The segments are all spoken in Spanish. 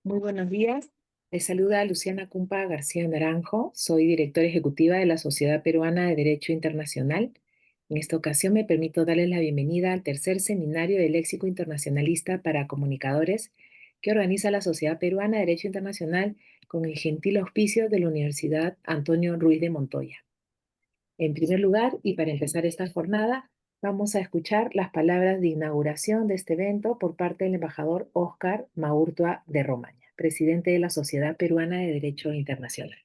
Muy buenos días. Les saluda Luciana Cumpa García Naranjo. Soy directora ejecutiva de la Sociedad Peruana de Derecho Internacional. En esta ocasión me permito darles la bienvenida al tercer seminario de Léxico Internacionalista para Comunicadores que organiza la Sociedad Peruana de Derecho Internacional con el gentil auspicio de la Universidad Antonio Ruiz de Montoya. En primer lugar, y para empezar esta jornada, vamos a escuchar las palabras de inauguración de este evento por parte del embajador Óscar Maurtua de Romaña, presidente de la Sociedad Peruana de Derecho Internacional.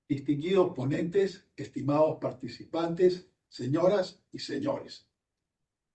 Distinguidos ponentes, estimados participantes, señoras y señores.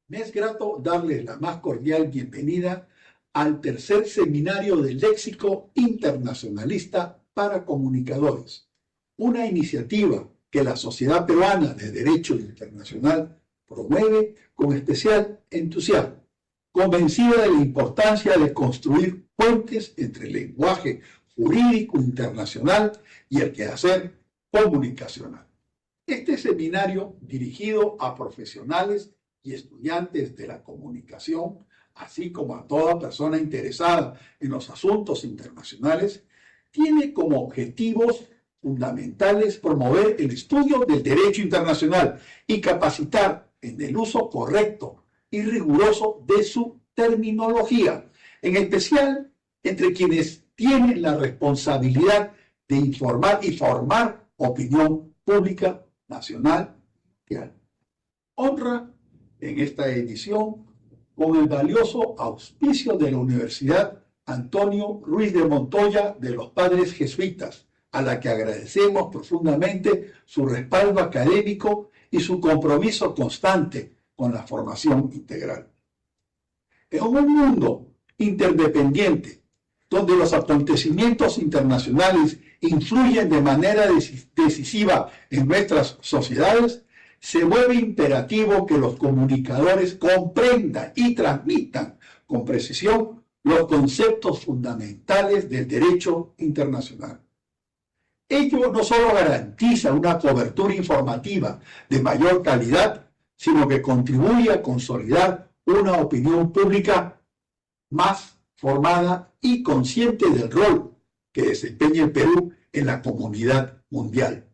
Me es grato darles la más cordial bienvenida al tercer seminario de Léxico Internacionalista para Comunicadores, una iniciativa que la Sociedad Peruana de Derecho Internacional promueve con especial entusiasmo, convencida de la importancia de construir puentes entre el lenguaje jurídico internacional y el quehacer comunicacional. Este seminario, dirigido a profesionales y estudiantes de la comunicación, así como a toda persona interesada en los asuntos internacionales, tiene como objetivos fundamentales promover el estudio del derecho internacional y capacitar en el uso correcto y riguroso de su terminología, en especial entre quienes tienen la responsabilidad de informar y formar opinión pública nacional y mundial. Honra en esta edición con el valioso auspicio de la Universidad Antonio Ruiz de Montoya de los Padres Jesuitas, a la que agradecemos profundamente su respaldo académico y su compromiso constante con la formación integral. En un mundo interdependiente, donde los acontecimientos internacionales influyen de manera decisiva en nuestras sociedades, se vuelve imperativo que los comunicadores comprendan y transmitan con precisión los conceptos fundamentales del derecho internacional. Ello no solo garantiza una cobertura informativa de mayor calidad, sino que contribuye a consolidar una opinión pública más formada y consciente del rol que desempeña el Perú en la comunidad mundial.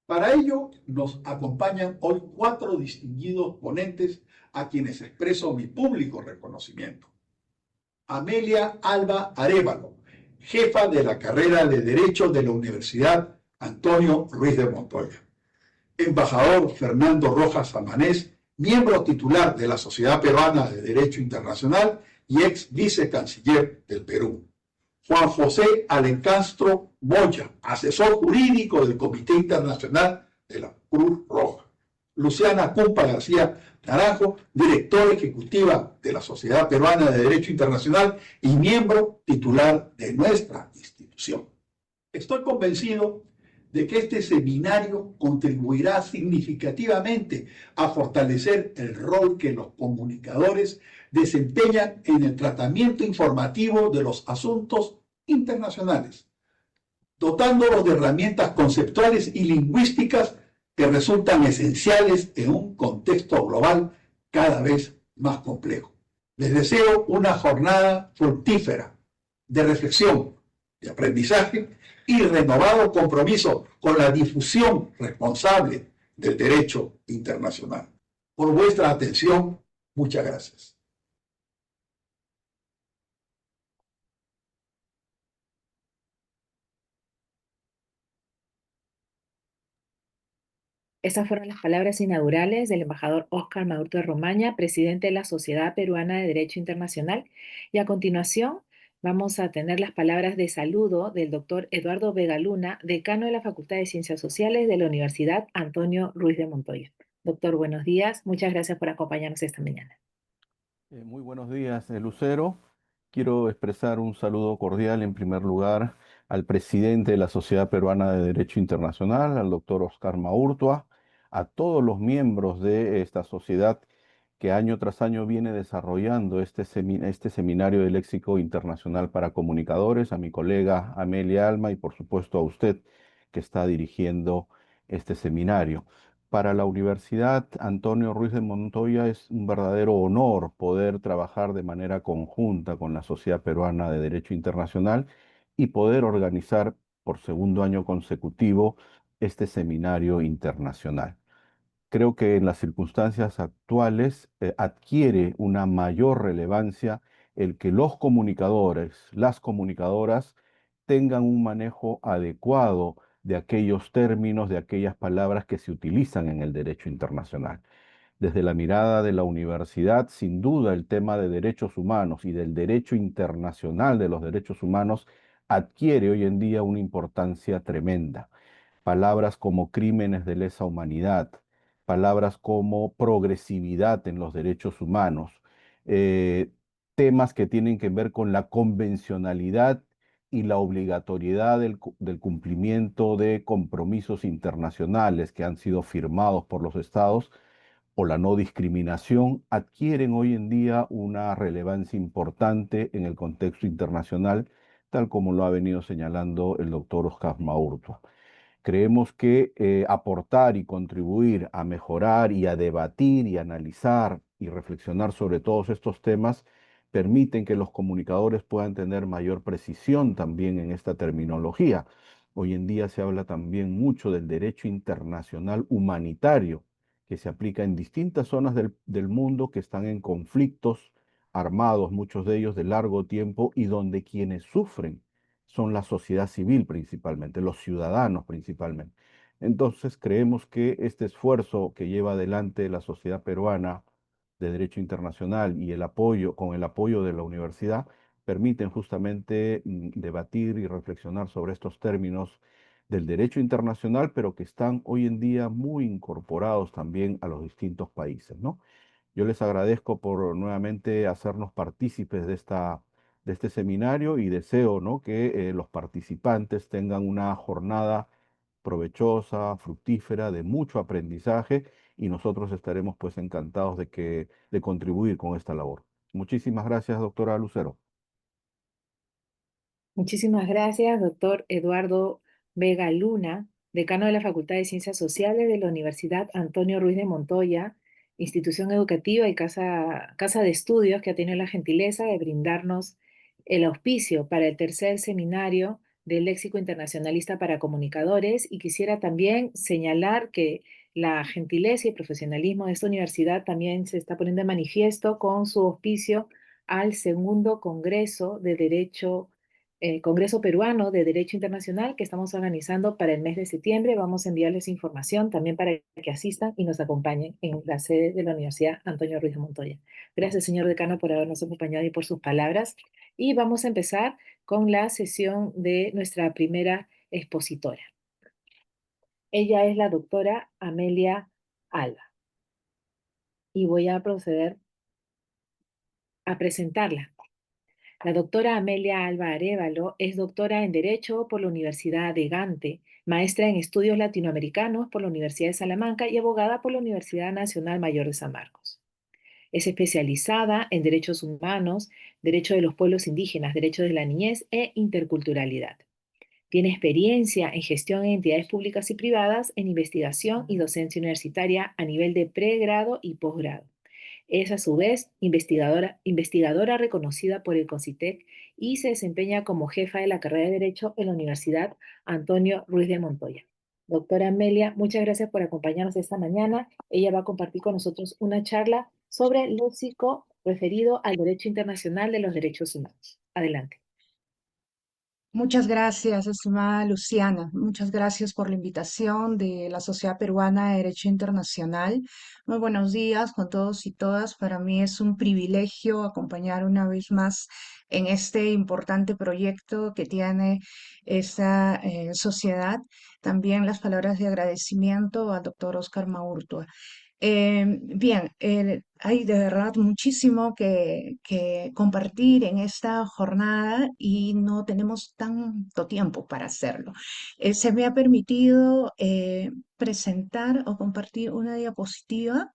Para ello nos acompañan hoy 4 distinguidos ponentes a quienes expreso mi público reconocimiento. Amelia Alba Arévalo, jefa de la carrera de Derecho de la Universidad Antonio Ruiz de Montoya. Embajador Fernando Rojas Amanés, miembro titular de la Sociedad Peruana de Derecho Internacional y ex vicecanciller del Perú. Juan José Alencastro Moya, asesor jurídico del Comité Internacional de la Cruz Roja. Luciana Cumpa García Naranjo, directora ejecutiva de la Sociedad Peruana de Derecho Internacional y miembro titular de nuestra institución. Estoy convencido de que este seminario contribuirá significativamente a fortalecer el rol que los comunicadores desempeñan en el tratamiento informativo de los asuntos internacionales, dotándolos de herramientas conceptuales y lingüísticas que resultan esenciales en un contexto global cada vez más complejo. Les deseo una jornada fructífera de reflexión, de aprendizaje y renovado compromiso con la difusión responsable del derecho internacional. Por vuestra atención, muchas gracias. Estas fueron las palabras inaugurales del embajador Óscar Maurtua de Romaña, presidente de la Sociedad Peruana de Derecho Internacional. Y a continuación vamos a tener las palabras de saludo del doctor Eduardo Vega Luna, decano de la Facultad de Ciencias Sociales de la Universidad Antonio Ruiz de Montoya. Doctor, buenos días. Muchas gracias por acompañarnos esta mañana. Muy buenos días, Lucero. Quiero expresar un saludo cordial en primer lugar al presidente de la Sociedad Peruana de Derecho Internacional, al doctor Óscar Maurtua, a todos los miembros de esta sociedad que año tras año viene desarrollando este seminario de léxico internacional para comunicadores, a mi colega Amelia Alma y por supuesto a usted que está dirigiendo este seminario. Para la Universidad Antonio Ruiz de Montoya es un verdadero honor poder trabajar de manera conjunta con la Sociedad Peruana de Derecho Internacional y poder organizar por segundo año consecutivo este seminario internacional. Creo que en las circunstancias actuales adquiere una mayor relevancia el que los comunicadores, las comunicadoras, tengan un manejo adecuado de aquellos términos, de aquellas palabras que se utilizan en el derecho internacional. Desde la mirada de la universidad, sin duda el tema de derechos humanos y del derecho internacional de los derechos humanos adquiere hoy en día una importancia tremenda. Palabras como crímenes de lesa humanidad, palabras como progresividad en los derechos humanos, eh, temas que tienen que ver con la convencionalidad y la obligatoriedad del cumplimiento de compromisos internacionales que han sido firmados por los estados o la no discriminación adquieren hoy en día una relevancia importante en el contexto internacional, tal como lo ha venido señalando el doctor Oscar Maurtua. Creemos que aportar y contribuir a mejorar y a debatir y analizar y reflexionar sobre todos estos temas permiten que los comunicadores puedan tener mayor precisión también en esta terminología. Hoy en día se habla también mucho del derecho internacional humanitario que se aplica en distintas zonas del mundo que están en conflictos armados, muchos de ellos de largo tiempo, y donde quienes sufren son la sociedad civil principalmente, los ciudadanos principalmente. Entonces creemos que este esfuerzo que lleva adelante la sociedad peruana de Derecho Internacional y el apoyo, con el apoyo de la universidad, permiten justamente debatir y reflexionar sobre estos términos del derecho internacional, pero que están hoy en día muy incorporados también a los distintos países, ¿no? Yo les agradezco por nuevamente hacernos partícipes de este seminario y deseo, ¿no?, que los participantes tengan una jornada provechosa, fructífera, de mucho aprendizaje y nosotros estaremos pues encantados de contribuir con esta labor. Muchísimas gracias, doctora Lucero. Muchísimas gracias, doctor Eduardo Vega Luna, decano de la Facultad de Ciencias Sociales de la Universidad Antonio Ruiz de Montoya, institución educativa y casa de estudios que ha tenido la gentileza de brindarnos el auspicio para el tercer seminario del Léxico Internacionalista para Comunicadores. Y quisiera también señalar que la gentileza y profesionalismo de esta universidad también se está poniendo de manifiesto con su auspicio al segundo Congreso de Derecho Congreso Peruano de Derecho Internacional que estamos organizando para el mes de septiembre. Vamos a enviarles información también para que asistan y nos acompañen en la sede de la Universidad Antonio Ruiz de Montoya. Gracias, señor decano, por habernos acompañado y por sus palabras. Y vamos a empezar con la sesión de nuestra primera expositora. Ella es la doctora Amelia Alba y voy a proceder a presentarla. La doctora Amelia Alba Arévalo es doctora en Derecho por la Universidad de Gante, maestra en Estudios Latinoamericanos por la Universidad de Salamanca y abogada por la Universidad Nacional Mayor de San Marcos. Es especializada en derechos humanos, derecho de los pueblos indígenas, derechos de la niñez e interculturalidad. Tiene experiencia en gestión en entidades públicas y privadas, en investigación y docencia universitaria a nivel de pregrado y posgrado. Es a su vez investigadora reconocida por el CONCITEC y se desempeña como jefa de la carrera de Derecho en la Universidad Antonio Ruiz de Montoya. Doctora Amelia, muchas gracias por acompañarnos esta mañana. Ella va a compartir con nosotros una charla sobre el léxico referido al derecho internacional de los derechos humanos. Adelante. Muchas gracias, estimada Luciana. Muchas gracias por la invitación de la Sociedad Peruana de Derecho Internacional. Muy buenos días con todos y todas. Para mí es un privilegio acompañar una vez más en este importante proyecto que tiene esta sociedad. También las palabras de agradecimiento al doctor Oscar Maurtua. Bien, hay de verdad muchísimo que compartir en esta jornada y no tenemos tanto tiempo para hacerlo. Se me ha permitido presentar o compartir una diapositiva,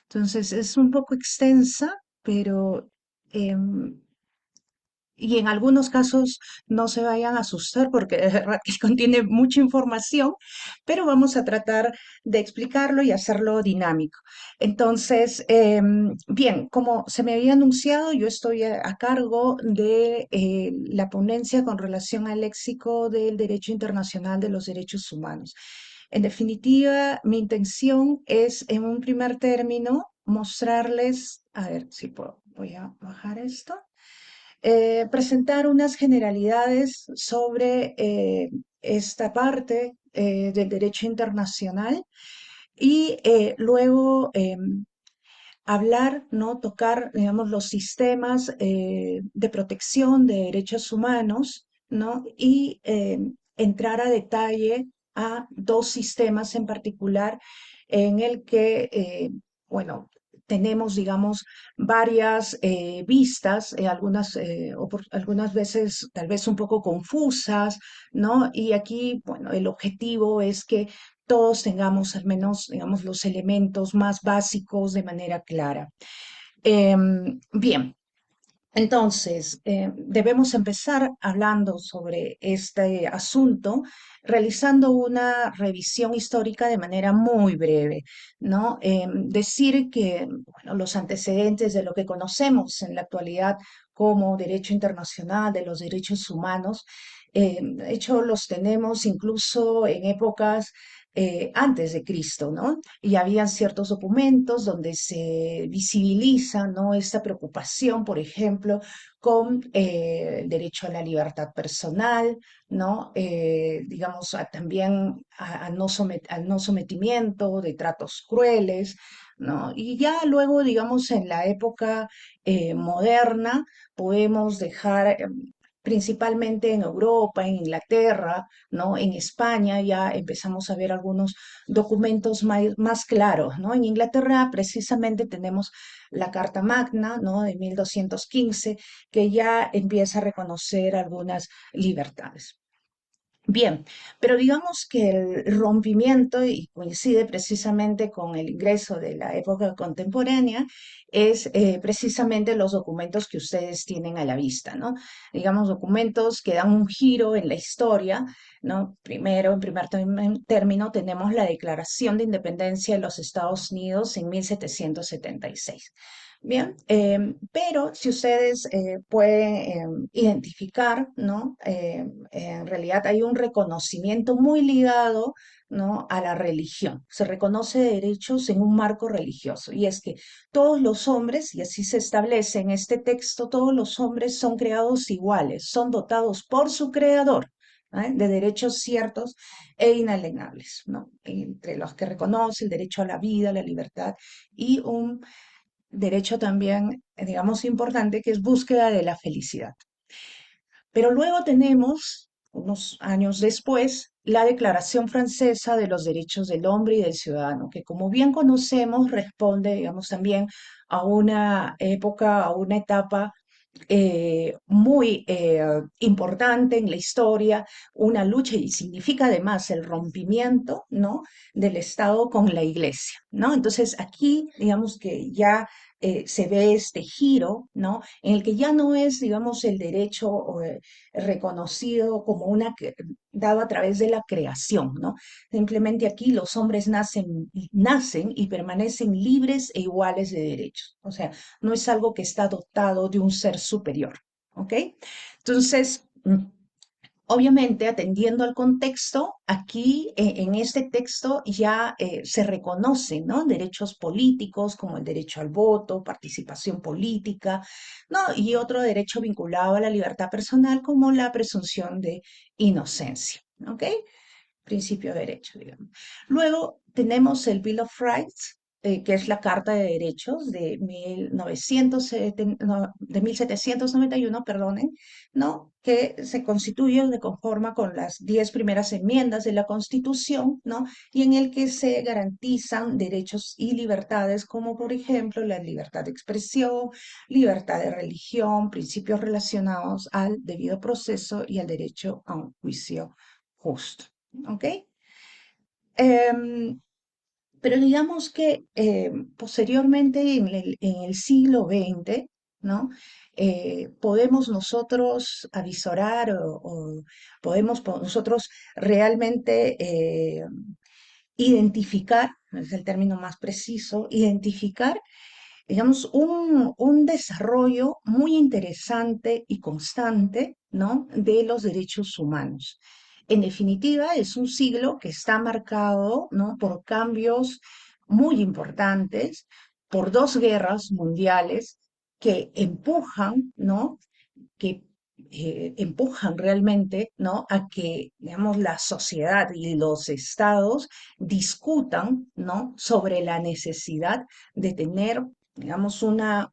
entonces es un poco extensa, pero em, y en algunos casos no se vayan a asustar porque de verdad que contiene mucha información, pero vamos a tratar de explicarlo y hacerlo dinámico. Entonces, bien, como se me había anunciado, yo estoy a cargo de la ponencia con relación al léxico del derecho internacional de los derechos humanos. En definitiva, mi intención es, en un primer término, mostrarles, a ver si puedo, voy a bajar esto, presentar unas generalidades sobre esta parte del derecho internacional y luego hablar, ¿no? Tocar, digamos, los sistemas de protección de derechos humanos, ¿no? Y entrar a detalle a dos sistemas en particular en el que, bueno, tenemos, digamos, varias vistas, algunas veces tal vez un poco confusas, ¿no? Y aquí, bueno, el objetivo es que todos tengamos al menos, digamos, los elementos más básicos de manera clara. Bien, entonces, debemos empezar hablando sobre este asunto, realizando una revisión histórica de manera muy breve, ¿no? Decir que, bueno, los antecedentes de lo que conocemos en la actualidad como derecho internacional de los derechos humanos, de hecho, los tenemos incluso en épocas antes de Cristo, ¿no? Y habían ciertos documentos donde se visibiliza, ¿no? Esta preocupación, por ejemplo, con el derecho a la libertad personal, ¿no? Digamos, también al no sometimiento de tratos crueles, ¿no? Y ya luego, digamos, en la época moderna, podemos dejar principalmente en Europa, en Inglaterra, ¿no? En España ya empezamos a ver algunos documentos más claros, ¿no? En Inglaterra precisamente tenemos la Carta Magna, ¿no? De 1215, que ya empieza a reconocer algunas libertades. Bien, pero digamos que el rompimiento, y coincide precisamente con el ingreso de la época contemporánea, es precisamente los documentos que ustedes tienen a la vista, ¿no? Digamos, documentos que dan un giro en la historia, ¿no? Primero, en primer término, tenemos la Declaración de Independencia de los Estados Unidos en 1776. Bien, pero si ustedes pueden identificar, ¿no? En realidad hay un reconocimiento muy ligado, ¿no? A la religión. Se reconoce derechos en un marco religioso y es que todos los hombres, y así se establece en este texto, todos los hombres son creados iguales, son dotados por su creador. De derechos ciertos e inalienables, ¿no? Entre los que reconoce el derecho a la vida, a la libertad y un derecho también, digamos, importante, que es búsqueda de la felicidad. Pero luego tenemos, unos años después, la Declaración Francesa de los Derechos del Hombre y del Ciudadano, que como bien conocemos responde, digamos, también a una época, a una etapa muy importante en la historia, una lucha y significa además el rompimiento, ¿no? Del Estado con la Iglesia, ¿no? Entonces aquí, digamos que ya se ve este giro, ¿no? En el que ya no es, digamos, el derecho reconocido como dado a través de la creación, ¿no? Simplemente aquí los hombres nacen y permanecen libres e iguales de derechos. O sea, no es algo que está dotado de un ser superior, ¿ok? Entonces, obviamente, atendiendo al contexto, aquí en este texto ya se reconocen, ¿no? Derechos políticos como el derecho al voto, participación política, ¿no? Y otro derecho vinculado a la libertad personal como la presunción de inocencia, ¿ok? Principio de derecho, digamos. Luego tenemos el Bill of Rights, que es la Carta de Derechos de 1791, perdonen, ¿no? Que se constituye, se conforma con las 10 primeras enmiendas de la Constitución, ¿no? Y en el que se garantizan derechos y libertades como, por ejemplo, la libertad de expresión, libertad de religión, principios relacionados al debido proceso y al derecho a un juicio justo. ¿Ok? Em, pero digamos que posteriormente en el siglo XX, ¿no? ¿Podemos nosotros avisorar o podemos nosotros realmente identificar, es el término más preciso, identificar, digamos, un desarrollo muy interesante y constante, ¿no? De los derechos humanos? En definitiva, es un siglo que está marcado, ¿no? Por cambios muy importantes, por dos guerras mundiales que empujan, ¿no? Que empujan realmente, ¿no? A que, digamos, la sociedad y los estados discutan, ¿no? Sobre la necesidad de tener, digamos, una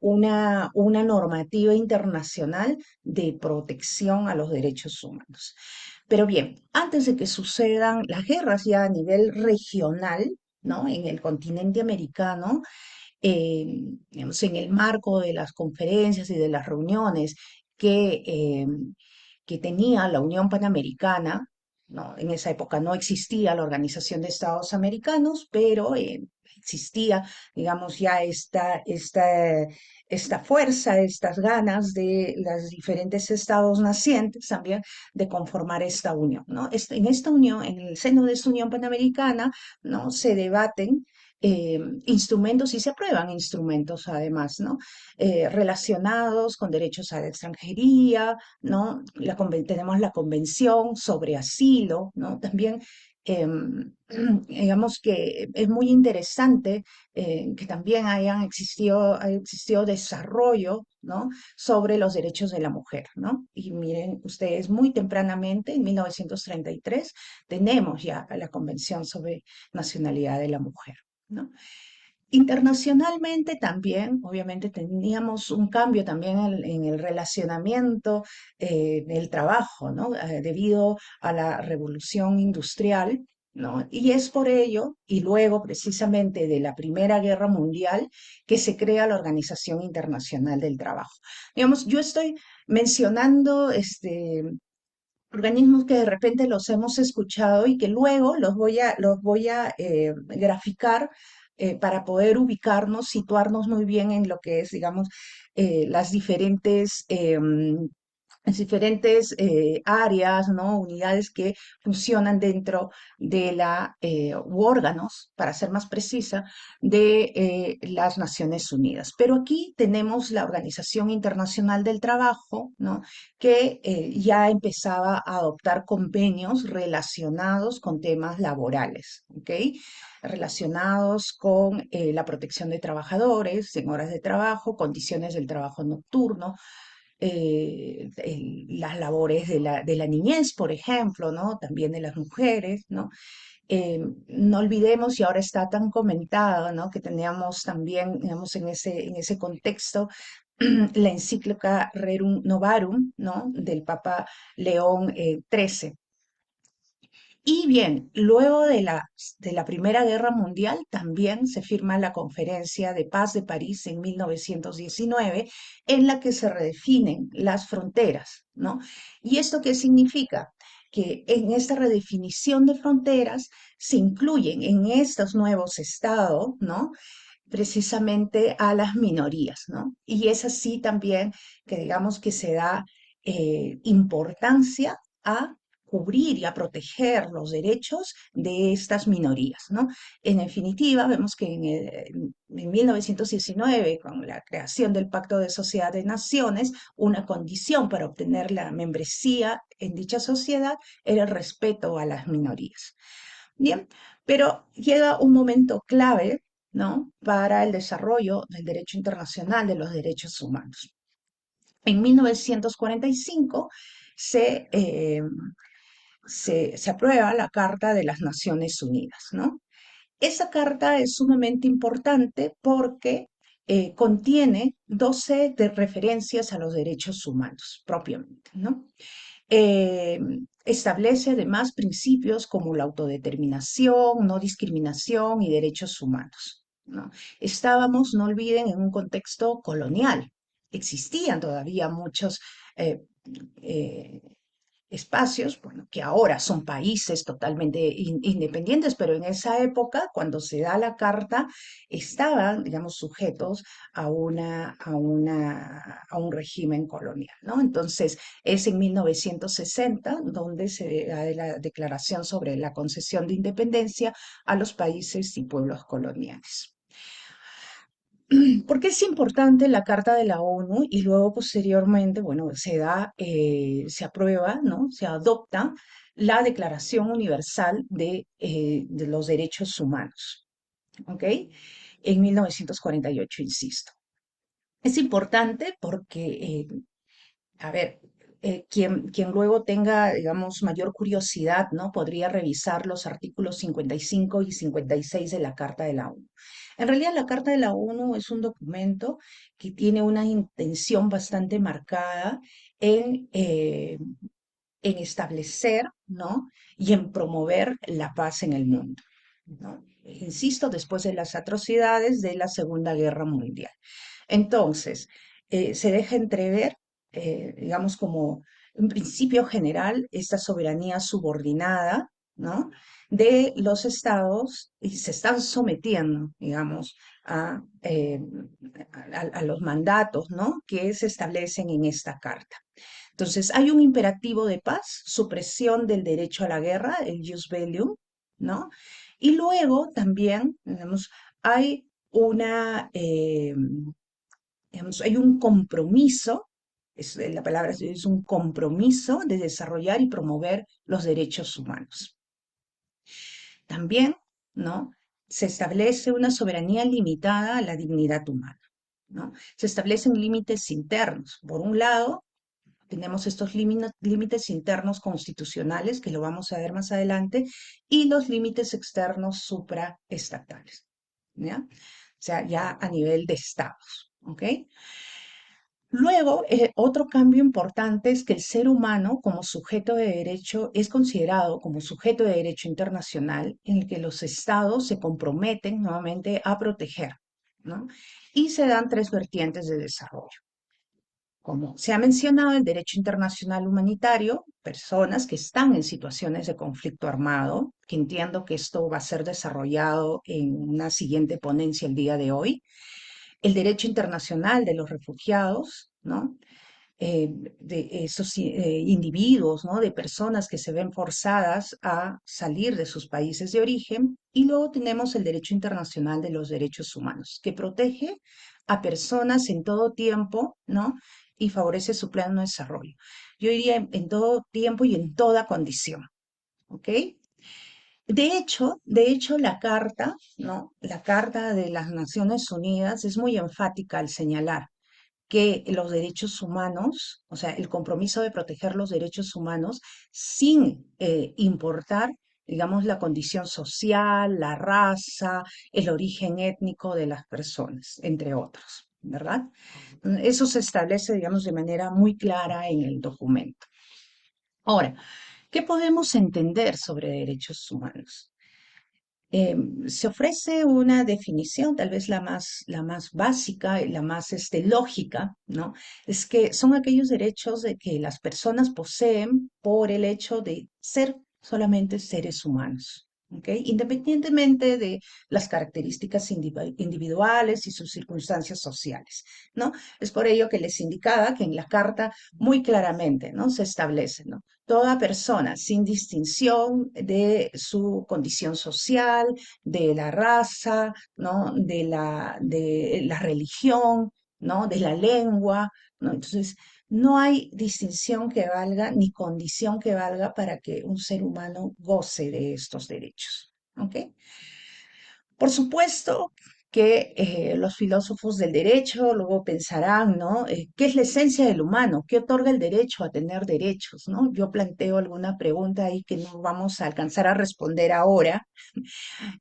normativa internacional de protección a los derechos humanos. Pero bien, antes de que sucedan las guerras ya a nivel regional, ¿no? En el continente americano, eh, digamos, en el marco de las conferencias y de las reuniones que, eh, que tenía la Unión Panamericana, ¿no? En esa época no existía la Organización de Estados Americanos, pero existía, digamos, ya esta fuerza, estas ganas de los diferentes estados nacientes también de conformar esta unión, ¿no? En esta unión, en el seno de esta Unión Panamericana, ¿no? Se debaten instrumentos y se aprueban instrumentos además, ¿no? Relacionados con derechos a la extranjería, ¿no? Tenemos la Convención sobre Asilo, ¿no? También, digamos que es muy interesante que también haya existido desarrollo, ¿no? Sobre los derechos de la mujer, ¿no? Y miren ustedes, muy tempranamente, en 1933, tenemos ya la Convención sobre Nacionalidad de la Mujer, ¿no? Internacionalmente también, obviamente, teníamos un cambio también en el relacionamiento del trabajo, ¿no? Debido a la revolución industrial, ¿no? Y es por ello, y luego precisamente de la Primera Guerra Mundial, que se crea la Organización Internacional del Trabajo. Digamos, yo estoy mencionando organismos que de repente los hemos escuchado y que luego los voy a graficar para poder ubicarnos, situarnos muy bien en lo que es, digamos, las diferentes áreas, ¿no? Unidades que funcionan dentro de u órganos, para ser más precisa, de las Naciones Unidas. Pero aquí tenemos la Organización Internacional del Trabajo, ¿no? Que ya empezaba a adoptar convenios relacionados con temas laborales, ¿ok? Relacionados con la protección de trabajadores en horas de trabajo, condiciones del trabajo nocturno, las labores de la niñez, por ejemplo, ¿no? También de las mujeres, ¿no? No olvidemos, y ahora está tan comentado, ¿no? Que teníamos también, digamos, en ese contexto, la encíclica Rerum Novarum, ¿no? Del Papa León XIII. Y bien, luego de la Primera Guerra Mundial también se firma la Conferencia de Paz de París en 1919, en la que se redefinen las fronteras, ¿no? ¿Y esto qué significa? Que en esta redefinición de fronteras se incluyen en estos nuevos estados, ¿no? Precisamente a las minorías, ¿no? Y es así también que digamos que se da importancia a cubrir y a proteger los derechos de estas minorías, ¿no? En definitiva, vemos que en 1919, con la creación del Pacto de Sociedad de Naciones, una condición para obtener la membresía en dicha sociedad era el respeto a las minorías. Bien, pero llega un momento clave, ¿no? Para el desarrollo del derecho internacional de los derechos humanos. En 1945 se, eh, se aprueba la Carta de las Naciones Unidas, ¿no? Esa carta es sumamente importante porque contiene 12 de referencias a los derechos humanos propiamente, ¿no? Eh, Establece además principios como la autodeterminación, no discriminación y derechos humanos, ¿no? Estábamos, no olviden, en un contexto colonial. Existían todavía muchos eh, eh, espacios, bueno, que ahora son países totalmente independientes, pero en esa época, cuando se da la carta, estaban, digamos, sujetos a un régimen colonial, ¿no? Entonces, es en 1960 donde se da la declaración sobre la concesión de independencia a los países y pueblos coloniales. ¿Por qué es importante la Carta de la ONU? Y luego posteriormente, bueno, se aprueba, ¿no? Se adopta la Declaración Universal de los Derechos Humanos, ¿ok? En 1948, insisto. Es importante porque a ver, quien luego tenga, digamos, mayor curiosidad, ¿no? Podría revisar los artículos 55 y 56 de la Carta de la ONU. En realidad, la Carta de la ONU es un documento que tiene una intención bastante marcada en, eh, en establecer, ¿no? Y en promover la paz en el mundo, ¿no? Insisto, después de las atrocidades de la Segunda Guerra Mundial. Entonces, se deja entrever, digamos, como un principio general, esta soberanía subordinada, ¿no? De los estados y se están sometiendo, digamos, a los mandatos, ¿no? Que se establecen en esta carta. Entonces, hay un imperativo de paz, supresión del derecho a la guerra, el jus bellum, ¿no? Y luego también, digamos, hay una, digamos, hay un compromiso, la palabra es un compromiso de desarrollar y promover los derechos humanos. También, ¿no? Se establece una soberanía limitada a la dignidad humana, ¿no? Se establecen límites internos. Por un lado, tenemos estos límites internos constitucionales, que lo vamos a ver más adelante, y los límites externos supraestatales, ¿ya? O sea, ya a nivel de estados, ¿ok? Luego, otro cambio importante es que el ser humano como sujeto de derecho es considerado como sujeto de derecho internacional en el que los estados se comprometen nuevamente a proteger, ¿no? Y se dan tres vertientes de desarrollo. Como se ha mencionado, el derecho internacional humanitario, personas que están en situaciones de conflicto armado, que entiendo que esto va a ser desarrollado en una siguiente ponencia el día de hoy. El derecho internacional de los refugiados, ¿no? De esos individuos, ¿no? De personas que se ven forzadas a salir de sus países de origen. Y luego tenemos el derecho internacional de los derechos humanos, que protege a personas en todo tiempo, ¿no? Y favorece su pleno desarrollo. Yo diría en todo tiempo y en toda condición, ¿ok? De hecho, la carta, ¿no? La Carta de las Naciones Unidas es muy enfática al señalar que los derechos humanos, o sea, el compromiso de proteger los derechos humanos sin importar, digamos, la condición social, la raza, el origen étnico de las personas, entre otros, ¿verdad? Eso se establece, digamos, de manera muy clara en el documento. Ahora, ¿qué podemos entender sobre derechos humanos? Se ofrece una definición, tal vez la más básica y la más lógica, ¿no? Es que son aquellos derechos de que las personas poseen por el hecho de ser solamente seres humanos. ¿Ok? Independientemente de las características individuales y sus circunstancias sociales, ¿no? Es por ello que les indicaba que en la carta muy claramente, ¿no? Se establece, ¿no? Toda persona, sin distinción de su condición social, de la raza, ¿no? De la religión, ¿no? De la lengua, ¿no? Entonces, no hay distinción que valga ni condición que valga para que un ser humano goce de estos derechos, ¿ok? Por supuesto que los filósofos del derecho luego pensarán, ¿no? ¿Qué es la esencia del humano? ¿Qué otorga el derecho a tener derechos, ¿no? Yo planteo alguna pregunta ahí que no vamos a alcanzar a responder ahora,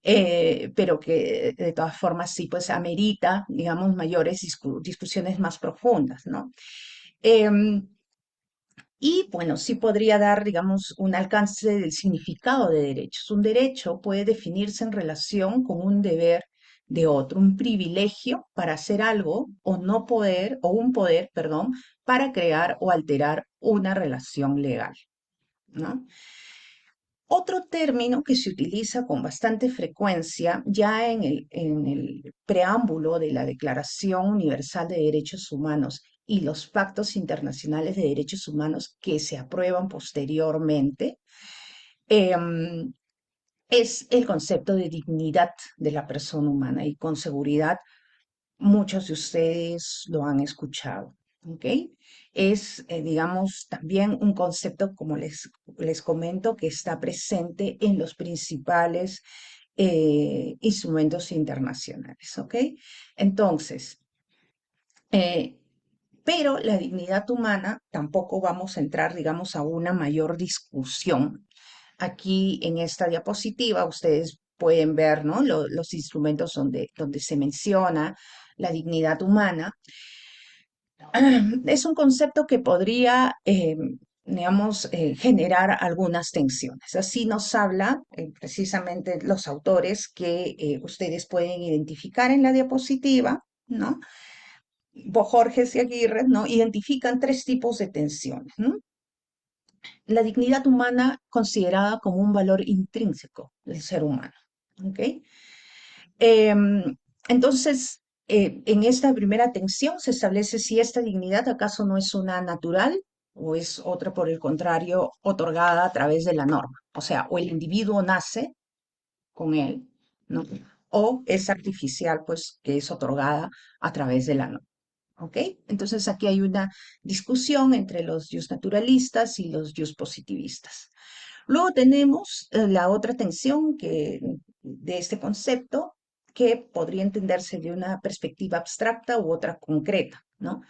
pero que de todas formas sí, pues amerita, digamos, mayores discusiones más profundas, ¿no? Em, y bueno, sí podría dar, digamos, un alcance del significado de derechos. Un derecho puede definirse en relación con un deber de otro, un privilegio para hacer algo o no poder, o un poder, perdón, para crear o alterar una relación legal. ¿no? Otro término que se utiliza con bastante frecuencia ya en el preámbulo de la Declaración Universal de Derechos Humanos y los pactos internacionales de derechos humanos que se aprueban posteriormente, em, es el concepto de dignidad de la persona humana y con seguridad muchos de ustedes lo han escuchado, ¿ok? Es, digamos, también un concepto, como les comento, que está presente en los principales instrumentos internacionales, ¿ok? Entonces, eh, pero la dignidad humana tampoco vamos a entrar, digamos, a una mayor discusión. Aquí en esta diapositiva ustedes pueden ver, ¿no? Los instrumentos donde se menciona la dignidad humana. Es un concepto que podría, digamos, generar algunas tensiones. Así nos habla precisamente los autores que ustedes pueden identificar en la diapositiva, ¿no? Borges y Aguirre, ¿no? Identifican tres tipos de tensiones, ¿no? La dignidad humana considerada como un valor intrínseco del ser humano, ¿ok? Entonces, en esta primera tensión se establece si esta dignidad acaso no es una natural o es otra, por el contrario, otorgada a través de la norma. O sea, o el individuo nace con él, ¿no? O es artificial, pues, que es otorgada a través de la norma. ¿Ok? Entonces aquí hay una discusión entre los naturalistas y los positivistas. Luego tenemos la otra tensión de este concepto que podría entenderse de una perspectiva abstracta u otra concreta, ¿no?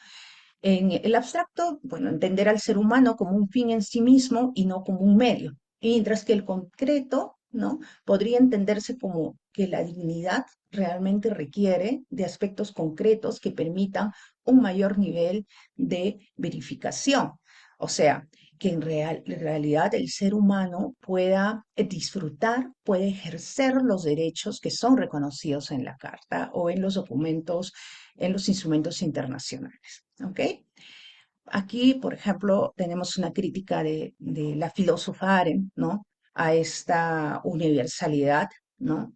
En el abstracto, bueno, entender al ser humano como un fin en sí mismo y no como un medio, mientras que el concreto, ¿no? Podría entenderse como que la dignidad realmente requiere de aspectos concretos que permitan un mayor nivel de verificación. O sea, que en realidad el ser humano pueda disfrutar, puede ejercer los derechos que son reconocidos en la Carta o en los documentos, en los instrumentos internacionales. ¿Ok? Aquí, por ejemplo, tenemos una crítica de la filósofa Arendt, ¿no? A esta universalidad, ¿no?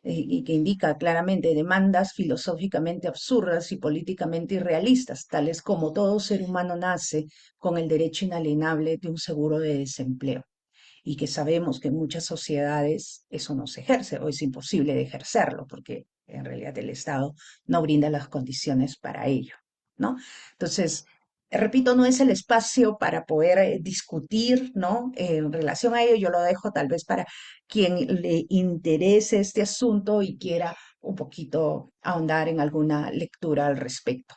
Y que indica claramente demandas filosóficamente absurdas y políticamente irrealistas, tales como todo ser humano nace con el derecho inalienable de un seguro de desempleo y que sabemos que en muchas sociedades eso no se ejerce o es imposible de ejercerlo porque en realidad el Estado no brinda las condiciones para ello, ¿no? Entonces, repito, no es el espacio para poder discutir, ¿no? En relación a ello, yo lo dejo tal vez para quien le interese este asunto y quiera un poquito ahondar en alguna lectura al respecto.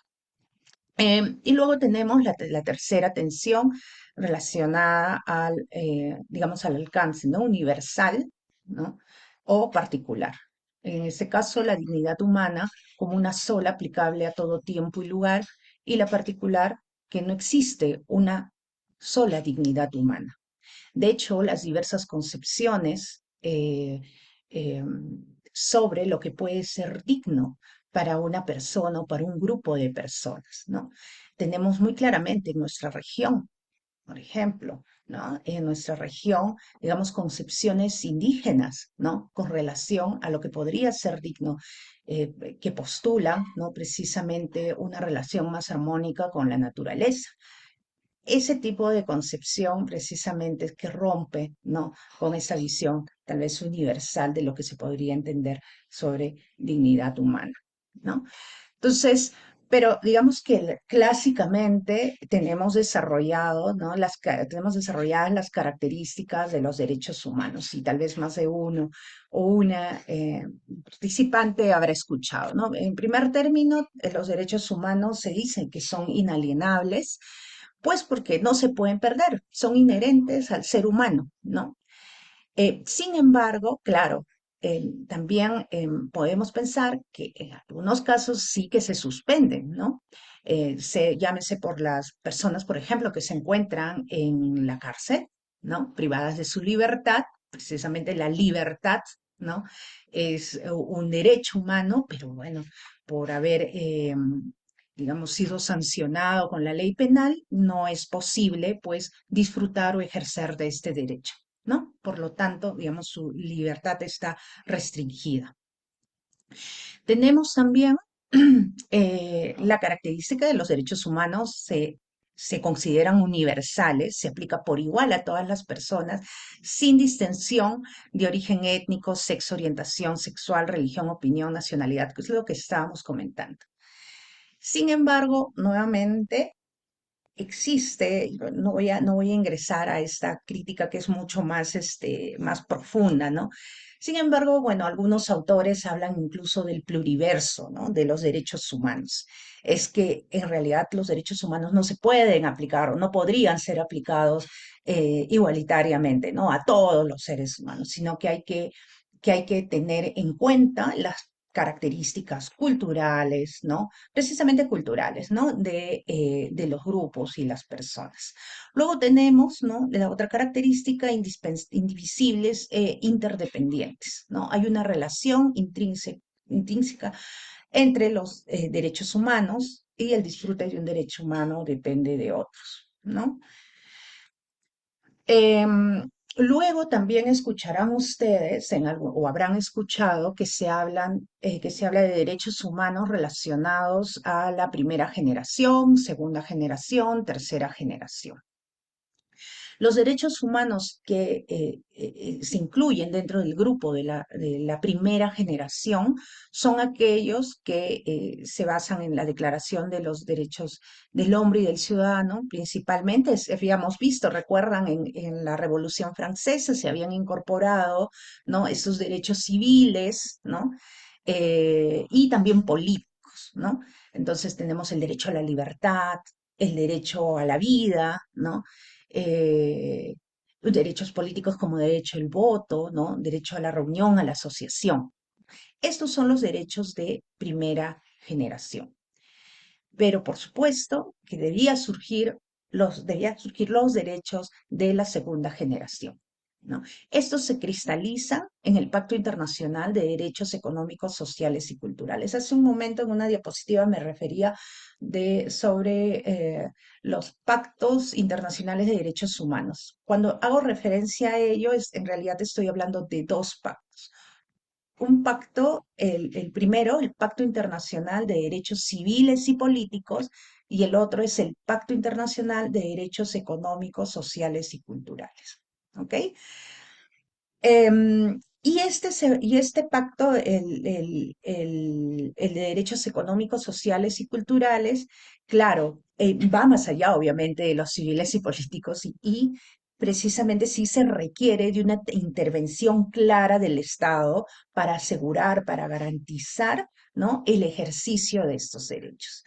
Y luego tenemos la tercera tensión relacionada digamos, al alcance, ¿no? Universal, ¿no? O particular. En este caso, la dignidad humana como una sola aplicable a todo tiempo y lugar, y la particular, que no existe una sola dignidad humana. De hecho, las diversas concepciones eh, sobre lo que puede ser digno para una persona o para un grupo de personas, ¿no? Tenemos muy claramente en nuestra región, por ejemplo, ¿no? En nuestra región, digamos, concepciones indígenas, ¿no? Con relación a lo que podría ser digno, que postulan, ¿no? Precisamente una relación más armónica con la naturaleza. Ese tipo de concepción precisamente es que rompe, ¿no? Con esa visión tal vez universal de lo que se podría entender sobre dignidad humana, ¿no? Entonces, pero digamos que clásicamente tenemos desarrollado, ¿no? Tenemos desarrolladas las características de los derechos humanos y tal vez más de uno o una participante habrá escuchado, ¿no? En primer término, los derechos humanos se dice que son inalienables, pues porque no se pueden perder, son inherentes al ser humano, ¿no? Sin embargo, claro, también podemos pensar que en algunos casos sí que se suspenden, ¿no? Llámese por las personas, por ejemplo, que se encuentran en la cárcel, ¿no? Privadas de su libertad, precisamente la libertad, ¿no? Es un derecho humano, pero bueno, por haber digamos, sido sancionado con la ley penal, no es posible, pues, disfrutar o ejercer de este derecho, ¿no? Por lo tanto, digamos, su libertad está restringida. Tenemos también la característica de los derechos humanos se consideran universales, se aplica por igual a todas las personas, sin distinción de origen étnico, sexo, orientación sexual, religión, opinión, nacionalidad, que es lo que estábamos comentando. Sin embargo, nuevamente, existe, no voy a ingresar a esta crítica que es mucho más, más profunda, ¿no? Sin embargo, bueno, algunos autores hablan incluso del pluriverso, ¿no? De los derechos humanos. Es que en realidad los derechos humanos no se pueden aplicar o no podrían ser aplicados igualitariamente, ¿no? A todos los seres humanos, sino que hay que tener en cuenta las características culturales, ¿no? Precisamente culturales, ¿no? De los grupos y las personas. Luego tenemos, ¿no? La otra característica, indivisibles e interdependientes, ¿no? Hay una relación intrínseca entre los derechos humanos y el disfrute de un derecho humano depende de otros, ¿no? Luego también escucharán ustedes o habrán escuchado que se habla de derechos humanos relacionados a la primera generación, segunda generación, tercera generación. Los derechos humanos que se incluyen dentro del grupo de la primera generación son aquellos que se basan en la Declaración de los Derechos del Hombre y del Ciudadano, principalmente, habíamos visto, recuerdan, en la Revolución Francesa se habían incorporado, ¿no? Esos derechos civiles, ¿no? Y también políticos, ¿no? Entonces tenemos el derecho a la libertad, el derecho a la vida, ¿no? eh, Derechos políticos como derecho al voto, ¿no? Derecho a la reunión, a la asociación. Estos son los derechos de primera generación. Pero por supuesto que debían surgir los derechos de la segunda generación, ¿no? Esto se cristaliza en el Pacto Internacional de Derechos Económicos, Sociales y Culturales. Hace un momento en una diapositiva me refería sobre los pactos internacionales de derechos humanos. Cuando hago referencia a ello, en realidad estoy hablando de dos pactos. Un pacto, el primero, el Pacto Internacional de Derechos Civiles y Políticos, y el otro es el Pacto Internacional de Derechos Económicos, Sociales y Culturales. ¿Ok? Y este pacto, el de derechos económicos, sociales y culturales, claro, va más allá, obviamente, de los civiles y políticos y precisamente sí se requiere de una intervención clara del Estado para asegurar, para garantizar, ¿no? El ejercicio de estos derechos.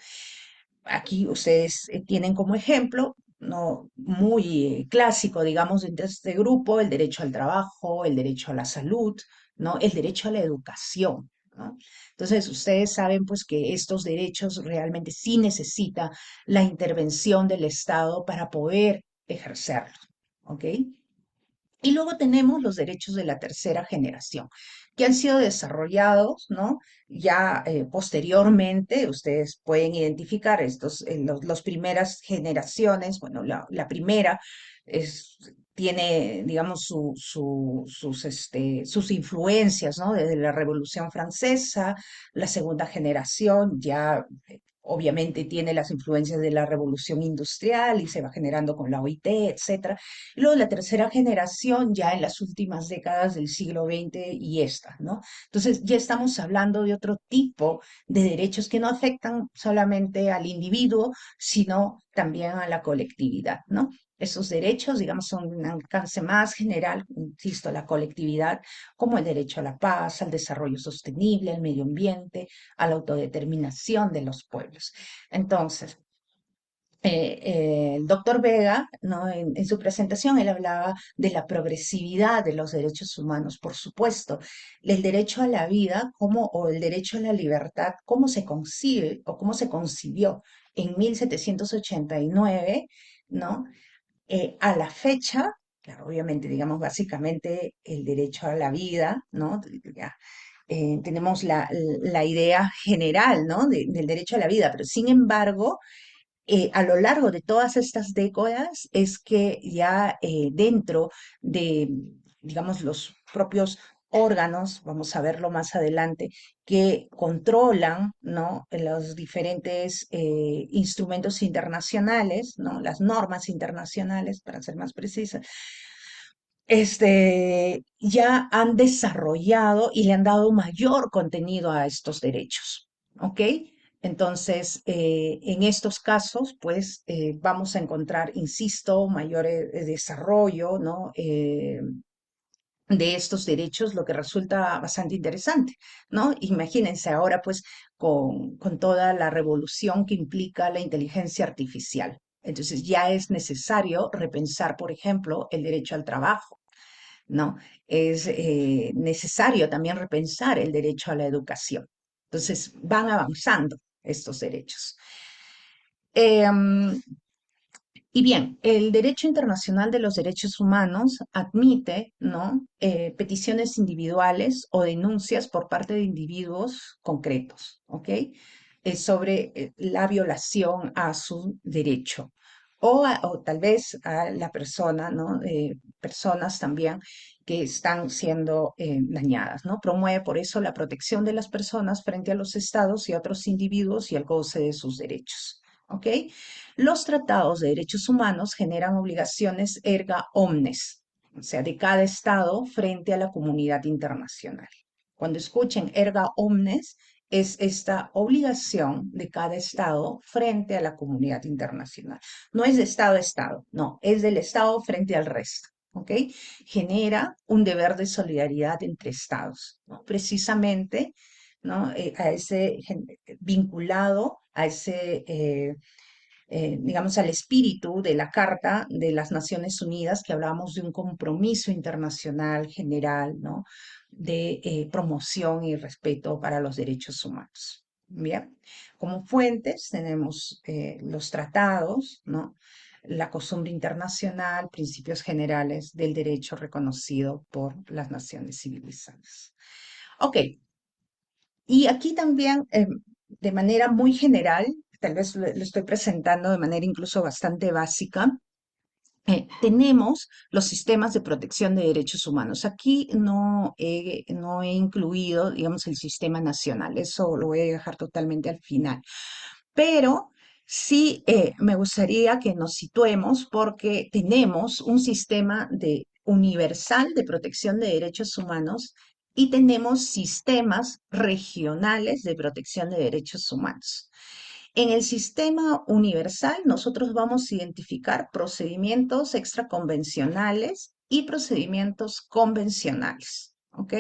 Aquí ustedes tienen como ejemplo, ¿no? Muy clásico, digamos, dentro de este grupo, el derecho al trabajo, el derecho a la salud, ¿no? El derecho a la educación, ¿no? Entonces, ustedes saben pues que estos derechos realmente sí necesita la intervención del Estado para poder ejercerlos, ¿ok? Y luego tenemos los derechos de la tercera generación, que han sido desarrollados, ¿no? Ya posteriormente, ustedes pueden identificar los primeras generaciones, bueno, la primera tiene, digamos, sus influencias, ¿no? Desde la Revolución Francesa, la segunda generación ya obviamente tiene las influencias de la Revolución Industrial y se va generando con la OIT, etcétera. Y luego la tercera generación ya en las últimas décadas del siglo XX y esta, ¿no? Entonces ya estamos hablando de otro tipo de derechos que no afectan solamente al individuo, sino también a la colectividad, ¿no? Esos derechos, digamos, son un alcance más general, insisto, la colectividad, como el derecho a la paz, al desarrollo sostenible, al medio ambiente, a la autodeterminación de los pueblos. Entonces, el doctor Vega, ¿no? En su presentación, él hablaba de la progresividad de los derechos humanos, por supuesto, el derecho a la vida o el derecho a la libertad, cómo se concibe o cómo se concibió en 1789, ¿no? A la fecha, claro, obviamente, digamos, básicamente el derecho a la vida, ¿no? Ya, tenemos la idea general, ¿no? del derecho a la vida, pero sin embargo, a lo largo de todas estas décadas es que ya dentro de, digamos, los propios órganos, vamos a verlo más adelante, que controlan, ¿no? los diferentes instrumentos internacionales, ¿no? las normas internacionales, para ser más precisa, ya han desarrollado y le han dado mayor contenido a estos derechos, ¿ok? Entonces, en estos casos, pues, vamos a encontrar, insisto, mayor desarrollo, ¿no? De estos derechos, lo que resulta bastante interesante, ¿no? Imagínense ahora, pues, con toda la revolución que implica la inteligencia artificial. Entonces, ya es necesario repensar, por ejemplo, el derecho al trabajo, ¿no? Es necesario también repensar el derecho a la educación. Entonces, van avanzando estos derechos. Em, y bien, el derecho internacional de los derechos humanos admite, ¿no? peticiones individuales o denuncias por parte de individuos concretos, ¿ok? Sobre la violación a su derecho. O tal vez a la persona, ¿no? Personas también que están siendo dañadas, ¿no? Promueve por eso la protección de las personas frente a los estados y a otros individuos y el goce de sus derechos, ¿ok? Los tratados de derechos humanos generan obligaciones erga omnes, o sea, de cada Estado frente a la comunidad internacional. Cuando escuchen erga omnes, es esta obligación de cada Estado frente a la comunidad internacional. No es de Estado a Estado, no, es del Estado frente al resto. ¿Ok? Genera un deber de solidaridad entre Estados, ¿no? Precisamente, ¿no? Vinculado a ese digamos, al espíritu de la Carta de las Naciones Unidas, que hablábamos de un compromiso internacional general, ¿no? de promoción y respeto para los derechos humanos. Bien, como fuentes tenemos los tratados, ¿no? la costumbre internacional, principios generales del derecho reconocido por las naciones civilizadas. Ok, y aquí también, de manera muy general, tal vez lo estoy presentando de manera incluso bastante básica, tenemos los sistemas de protección de derechos humanos. Aquí no he incluido, digamos, el sistema nacional, eso lo voy a dejar totalmente al final. Pero sí me gustaría que nos situemos porque tenemos un sistema universal de protección de derechos humanos y tenemos sistemas regionales de protección de derechos humanos. En el sistema universal, nosotros vamos a identificar procedimientos extraconvencionales y procedimientos convencionales, ¿ok?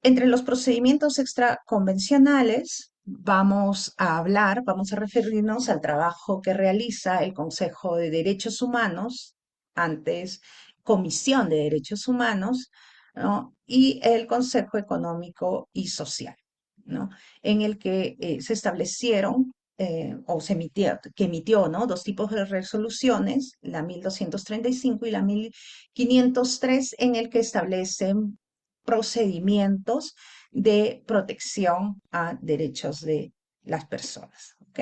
Entre los procedimientos extraconvencionales vamos a referirnos al trabajo que realiza el Consejo de Derechos Humanos, antes Comisión de Derechos Humanos, ¿no? Y el Consejo Económico y Social, ¿no? En el que se establecieron o que emitió, ¿no? dos tipos de resoluciones, la 1235 y la 1503, en el que establecen procedimientos de protección a derechos de las personas. ¿Ok?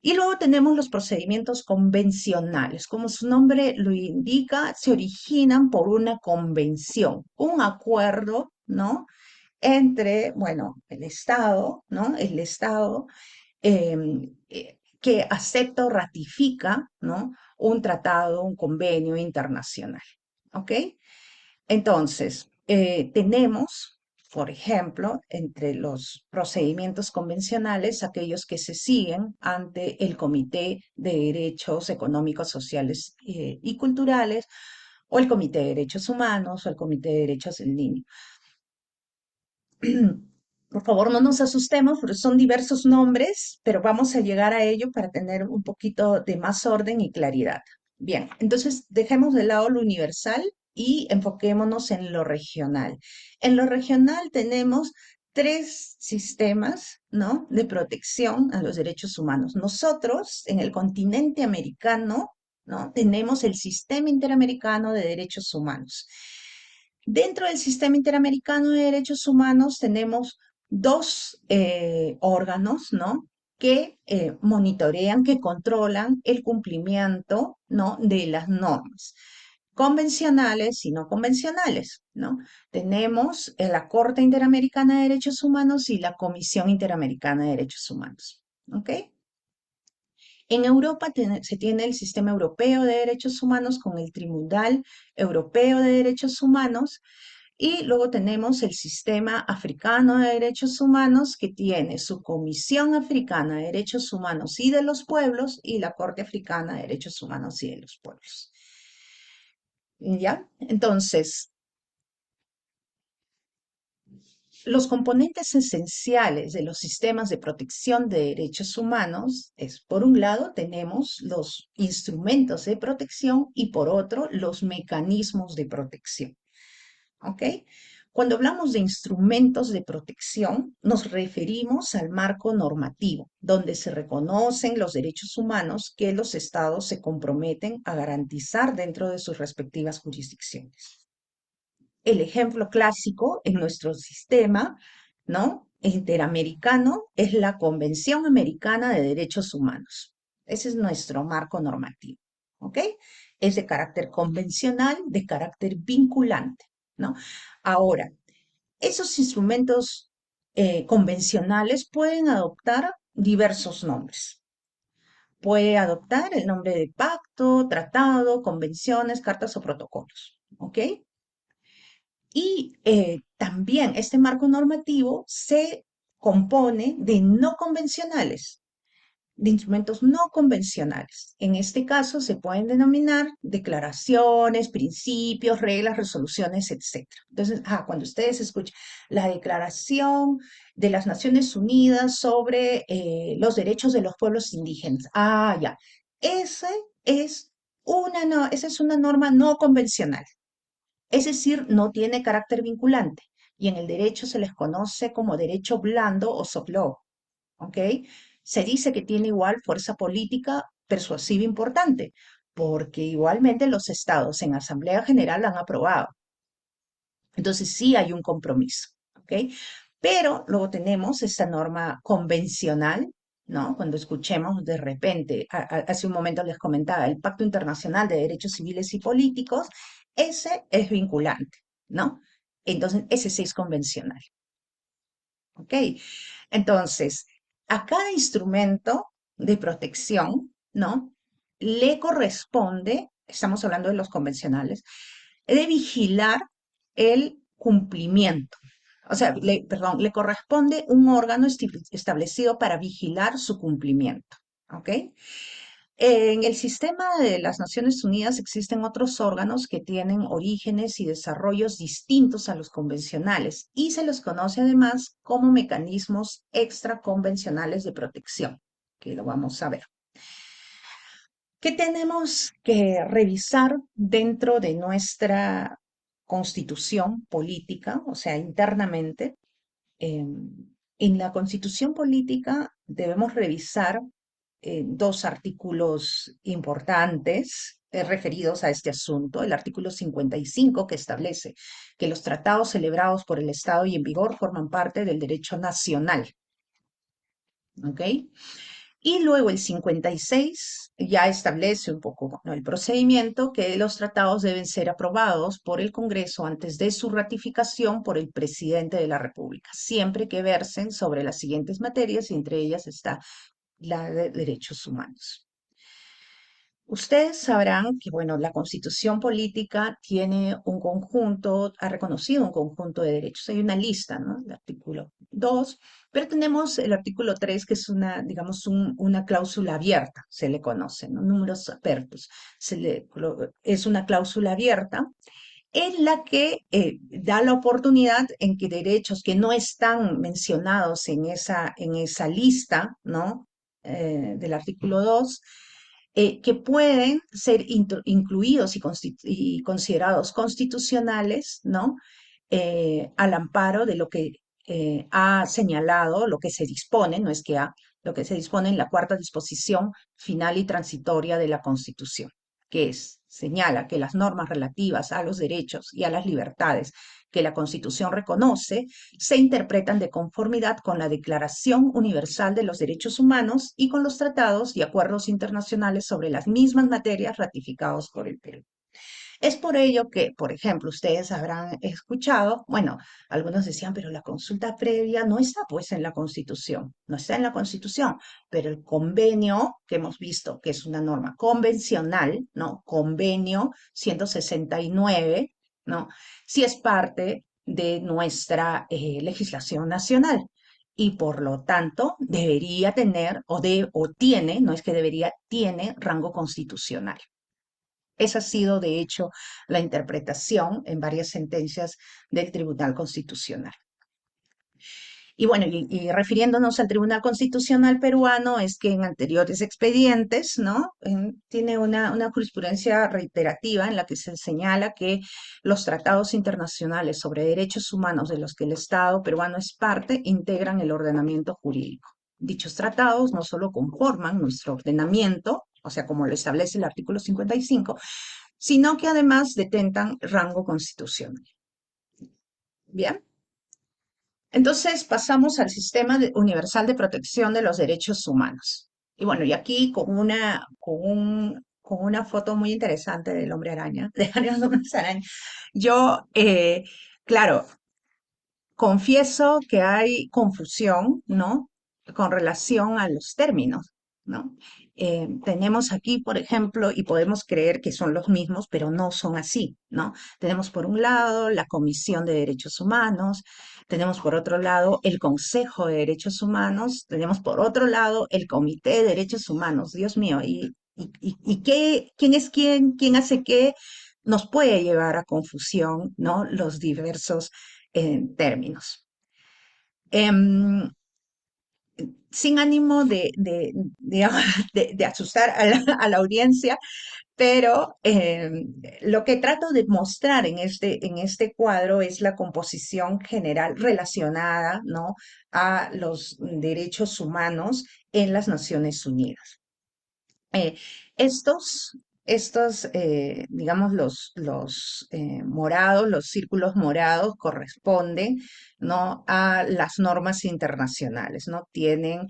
Y luego tenemos los procedimientos convencionales. Como su nombre lo indica, se originan por una convención, un acuerdo, ¿no? Entre, bueno, el Estado, ¿no? El Estado que acepta o ratifica, ¿no? Un tratado, un convenio internacional. ¿Ok? Entonces, tenemos, por ejemplo, entre los procedimientos convencionales, aquellos que se siguen ante el Comité de Derechos Económicos, Sociales y Culturales, o el Comité de Derechos Humanos, o el Comité de Derechos del Niño. Por favor, no nos asustemos, porque son diversos nombres, pero vamos a llegar a ello para tener un poquito de más orden y claridad. Bien, entonces dejemos de lado lo universal y enfoquémonos en lo regional. En lo regional tenemos tres sistemas, ¿no? de protección a los derechos humanos. Nosotros, en el continente americano, ¿no? tenemos el Sistema Interamericano de Derechos Humanos. Dentro del Sistema Interamericano de Derechos Humanos tenemos dos órganos, ¿no? Que monitorean, que controlan el cumplimiento, ¿no? De las normas convencionales y no convencionales, ¿no? Tenemos la Corte Interamericana de Derechos Humanos y la Comisión Interamericana de Derechos Humanos, ¿ok? En Europa se tiene el Sistema Europeo de Derechos Humanos con el Tribunal Europeo de Derechos Humanos y luego tenemos el Sistema Africano de Derechos Humanos que tiene su Comisión Africana de Derechos Humanos y de los Pueblos y la Corte Africana de Derechos Humanos y de los Pueblos. ¿Ya? Entonces, los componentes esenciales de los sistemas de protección de derechos humanos es, por un lado, tenemos los instrumentos de protección y por otro, los mecanismos de protección. ¿Ok? Cuando hablamos de instrumentos de protección, nos referimos al marco normativo, donde se reconocen los derechos humanos que los estados se comprometen a garantizar dentro de sus respectivas jurisdicciones. El ejemplo clásico en nuestro sistema, ¿no? Interamericano es la Convención Americana de Derechos Humanos. Ese es nuestro marco normativo, ¿ok? Es de carácter convencional, de carácter vinculante, ¿no? Ahora, esos instrumentos convencionales pueden adoptar diversos nombres. Puede adoptar el nombre de pacto, tratado, convenciones, cartas o protocolos, ¿ok? Y también este marco normativo se compone de no convencionales, de instrumentos no convencionales. En este caso se pueden denominar declaraciones, principios, reglas, resoluciones, etc. Entonces, cuando ustedes escuchan la Declaración de las Naciones Unidas sobre los derechos de los pueblos indígenas, ya, ese es esa es una norma no convencional. Es decir, no tiene carácter vinculante y en el derecho se les conoce como derecho blando o soft law, ¿ok? Se dice que tiene igual fuerza política persuasiva importante, porque igualmente los estados en Asamblea General la han aprobado. Entonces sí hay un compromiso, ¿ok? Pero luego tenemos esta norma convencional, ¿no? Cuando escuchemos de repente, hace un momento les comentaba, el Pacto Internacional de Derechos Civiles y Políticos, ese es vinculante, ¿no? Entonces, ese sí es convencional, ¿ok? Entonces, a cada instrumento de protección, ¿no? Le corresponde, estamos hablando de los convencionales, de vigilar el cumplimiento. O sea, perdón, le corresponde un órgano establecido para vigilar su cumplimiento. ¿Ok? En el sistema de las Naciones Unidas existen otros órganos que tienen orígenes y desarrollos distintos a los convencionales y se los conoce además como mecanismos extraconvencionales de protección, que lo vamos a ver. ¿Qué tenemos que revisar dentro de nuestra constitución política, o sea, internamente? En la constitución política debemos revisar dos artículos importantes referidos a este asunto. El artículo 55 que establece que los tratados celebrados por el Estado y en vigor forman parte del derecho nacional. ¿Ok? Y luego el 56 ya establece un poco, ¿no?, el procedimiento que los tratados deben ser aprobados por el Congreso antes de su ratificación por el presidente de la República, siempre que versen sobre las siguientes materias y entre ellas está la de derechos humanos. Ustedes sabrán que, bueno, la Constitución política tiene un conjunto, ha reconocido un conjunto de derechos. Hay una lista, ¿no? El artículo 2, pero tenemos el artículo 3, que es una, digamos, una cláusula abierta, se le conoce, ¿no? Números apertos. Es una cláusula abierta en la que da la oportunidad en que derechos que no están mencionados en esa lista, ¿no? Del artículo 2, que pueden ser incluidos y considerados constitucionales, ¿no? Al amparo de lo que ha señalado, lo que se dispone, no es que lo que se dispone en la cuarta disposición final y transitoria de la Constitución, que es señala que las normas relativas a los derechos y a las libertades que la Constitución reconoce se interpretan de conformidad con la Declaración Universal de los Derechos Humanos y con los tratados y acuerdos internacionales sobre las mismas materias ratificados por el Perú. Es por ello que, por ejemplo, ustedes habrán escuchado, bueno, algunos decían, pero la consulta previa no está pues en la Constitución, no está en la Constitución, pero el convenio que hemos visto, que es una norma convencional, ¿no? Convenio 169, ¿no? Sí es parte de nuestra legislación nacional. Y por lo tanto debería tener, o tiene, no es que debería, tiene rango constitucional. Esa ha sido, de hecho, la interpretación en varias sentencias del Tribunal Constitucional. Y bueno, y refiriéndonos al Tribunal Constitucional peruano, es que en anteriores expedientes, ¿no? Tiene una jurisprudencia reiterativa en la que se señala que los tratados internacionales sobre derechos humanos de los que el Estado peruano es parte integran el ordenamiento jurídico. Dichos tratados no solo conforman nuestro ordenamiento, o sea, como lo establece el artículo 55, sino que además detentan rango constitucional. Bien, entonces pasamos al sistema universal de protección de los derechos humanos. Y bueno, y aquí con una foto muy interesante del hombre araña, de Ariel Gómez Araña. Yo, claro, confieso que hay confusión, ¿no? Con relación a los términos, ¿no? Tenemos aquí, por ejemplo, y podemos creer que son los mismos, pero no son así, ¿no? Tenemos por un lado la Comisión de Derechos Humanos, tenemos por otro lado el Consejo de Derechos Humanos, tenemos por otro lado el Comité de Derechos Humanos. Dios mío, quién es quién, quién hace qué, nos puede llevar a confusión, ¿no? Los diversos términos. Em, Sin ánimo digamos, de asustar a a la audiencia, pero lo que trato de mostrar en este cuadro es la composición general relacionada, ¿no? A los derechos humanos en las Naciones Unidas. Eh, digamos, los morados, los círculos morados corresponden, ¿no? A las normas internacionales, ¿no? Tienen,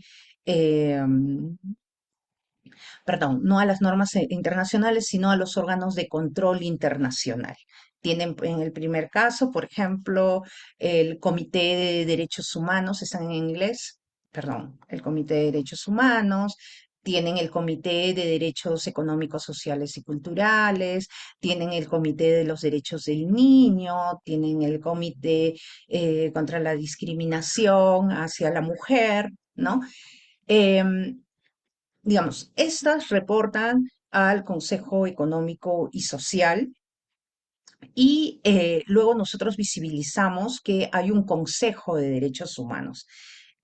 perdón, no a las normas internacionales, sino a los órganos de control internacional. Tienen en el primer caso, por ejemplo, el Comité de Derechos Humanos, están en inglés, perdón, el Comité de Derechos Humanos, tienen el Comité de Derechos Económicos, Sociales y Culturales, tienen el Comité de los Derechos del Niño, tienen el Comité contra la Discriminación hacia la Mujer, ¿no? Em, digamos, estas reportan al Consejo Económico y Social y luego nosotros visibilizamos que hay un Consejo de Derechos Humanos,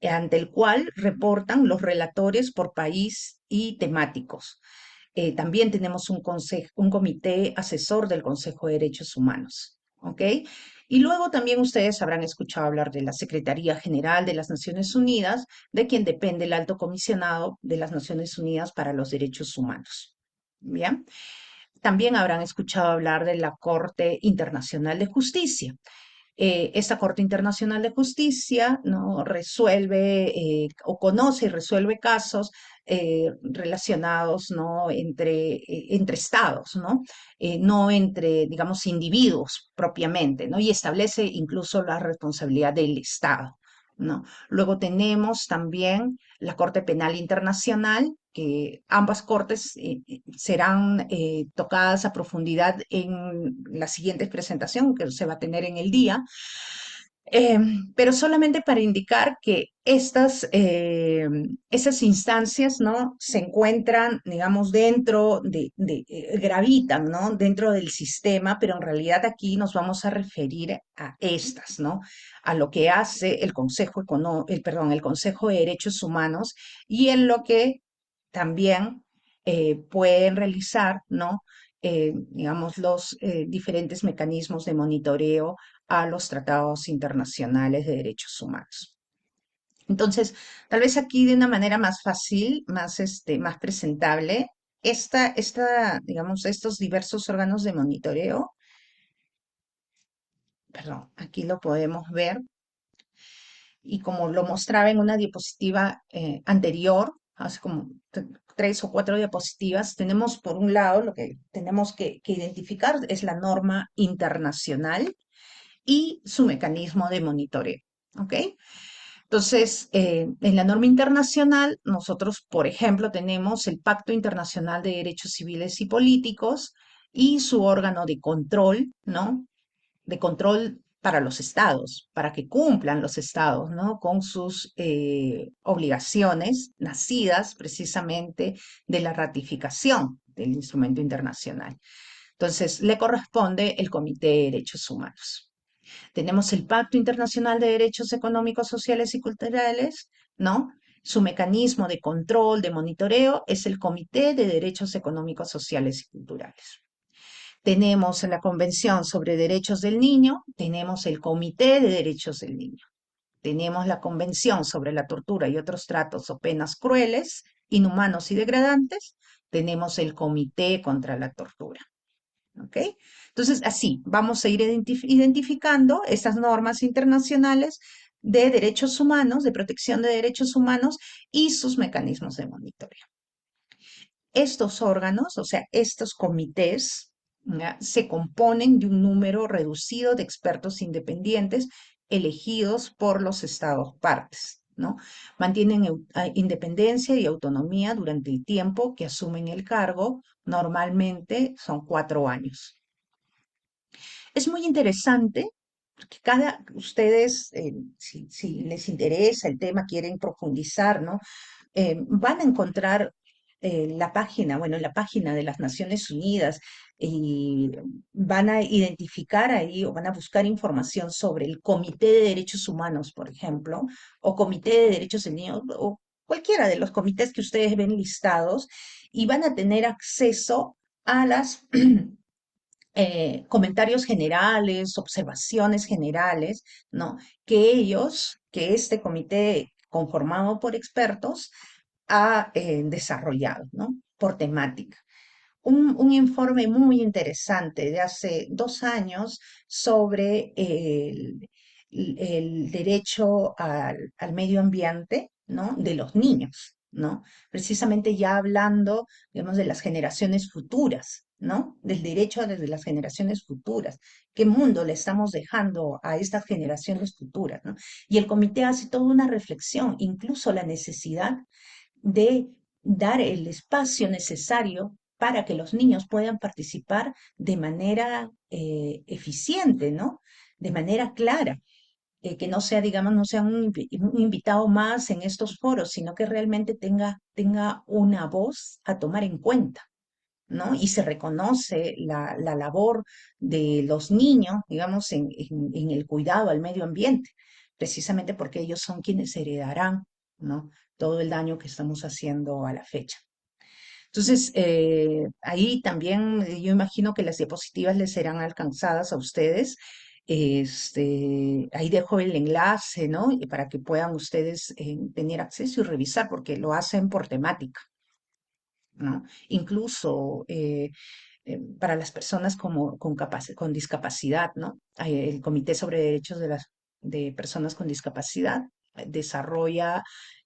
ante el cual reportan los relatores por país y temáticos. También tenemos un comité asesor del Consejo de Derechos Humanos, ¿ok? Y luego también ustedes habrán escuchado hablar de la Secretaría General de las Naciones Unidas, de quien depende el Alto Comisionado de las Naciones Unidas para los Derechos Humanos. Bien, también habrán escuchado hablar de la Corte Internacional de Justicia. Esta Corte Internacional de Justicia, ¿no? Resuelve o conoce y resuelve casos relacionados, ¿no? Entre estados, ¿no? No entre, digamos, individuos propiamente, ¿no? Y establece incluso la responsabilidad del Estado, ¿no? Luego tenemos también la Corte Penal Internacional, que ambas cortes serán tocadas a profundidad en la siguiente presentación que se va a tener en el día, eh, pero solamente para indicar que esas instancias, ¿no? Se encuentran, digamos, gravitan, ¿no? Dentro del sistema, pero en realidad aquí nos vamos a referir a estas, ¿no? A lo que hace el Consejo de Derechos Humanos y en lo que también pueden realizar, ¿no? Digamos, los diferentes mecanismos de monitoreo a los tratados internacionales de derechos humanos. Entonces, tal vez aquí de una manera más fácil, más presentable, digamos, estos diversos órganos de monitoreo, perdón, aquí lo podemos ver, y como lo mostraba en una diapositiva anterior, hace como 3 o 4 diapositivas, tenemos por un lado lo que tenemos que identificar es la norma internacional y su mecanismo de monitoreo. ¿Ok? Entonces, en la norma internacional, nosotros, por ejemplo, tenemos el Pacto Internacional de Derechos Civiles y Políticos y su órgano de control, ¿no? De control para los estados, para que cumplan los estados, ¿no? Con sus obligaciones nacidas precisamente de la ratificación del instrumento internacional. Entonces, le corresponde el Comité de Derechos Humanos. Tenemos el Pacto Internacional de Derechos Económicos, Sociales y Culturales, ¿no? Su mecanismo de control, de monitoreo, es el Comité de Derechos Económicos, Sociales y Culturales. Tenemos la Convención sobre Derechos del Niño, tenemos el Comité de Derechos del Niño. Tenemos la Convención sobre la Tortura y otros tratos o penas crueles, inhumanos y degradantes. Tenemos el Comité contra la Tortura. ¿Ok? Entonces, así vamos a ir identificando estas normas internacionales de derechos humanos, de protección de derechos humanos y sus mecanismos de monitoreo. Estos órganos, o sea, estos comités, ¿ya? Se componen de un número reducido de expertos independientes elegidos por los estados partes, ¿no? Mantienen independencia y autonomía durante el tiempo que asumen el cargo, normalmente son 4 años. Es muy interesante porque ustedes, si les interesa el tema, quieren profundizar, ¿no? Van a encontrar la página, bueno, la página de las Naciones Unidas y van a identificar ahí o van a buscar información sobre el Comité de Derechos Humanos, por ejemplo, o Comité de Derechos del Niño, o cualquiera de los comités que ustedes ven listados, y van a tener acceso a las comentarios generales, observaciones generales, ¿no? Que este comité conformado por expertos ha desarrollado, ¿no? Por temática. Un informe muy interesante de hace 2 años sobre el derecho al medio ambiente, ¿no? De los niños, ¿no? Precisamente ya hablando, digamos, de las generaciones futuras, ¿no? Del derecho de las generaciones futuras. ¿Qué mundo le estamos dejando a estas generaciones futuras, ¿no? Y el comité hace toda una reflexión, incluso la necesidad de dar el espacio necesario para que los niños puedan participar de manera eficiente, ¿no? De manera clara, que no sea, digamos, no sea un invitado más en estos foros, sino que realmente tenga una voz a tomar en cuenta, ¿no? Y se reconoce la labor de los niños, digamos, en el cuidado al medio ambiente, precisamente porque ellos son quienes heredarán, ¿no? Todo el daño que estamos haciendo a la fecha. Entonces, ahí también yo imagino que las diapositivas les serán alcanzadas a ustedes. Ahí dejo el enlace, ¿no? Y para que puedan ustedes tener acceso y revisar, porque lo hacen por temática, ¿no? Incluso para las personas con discapacidad, ¿no? El Comité sobre Derechos de Personas con Discapacidad desarrolla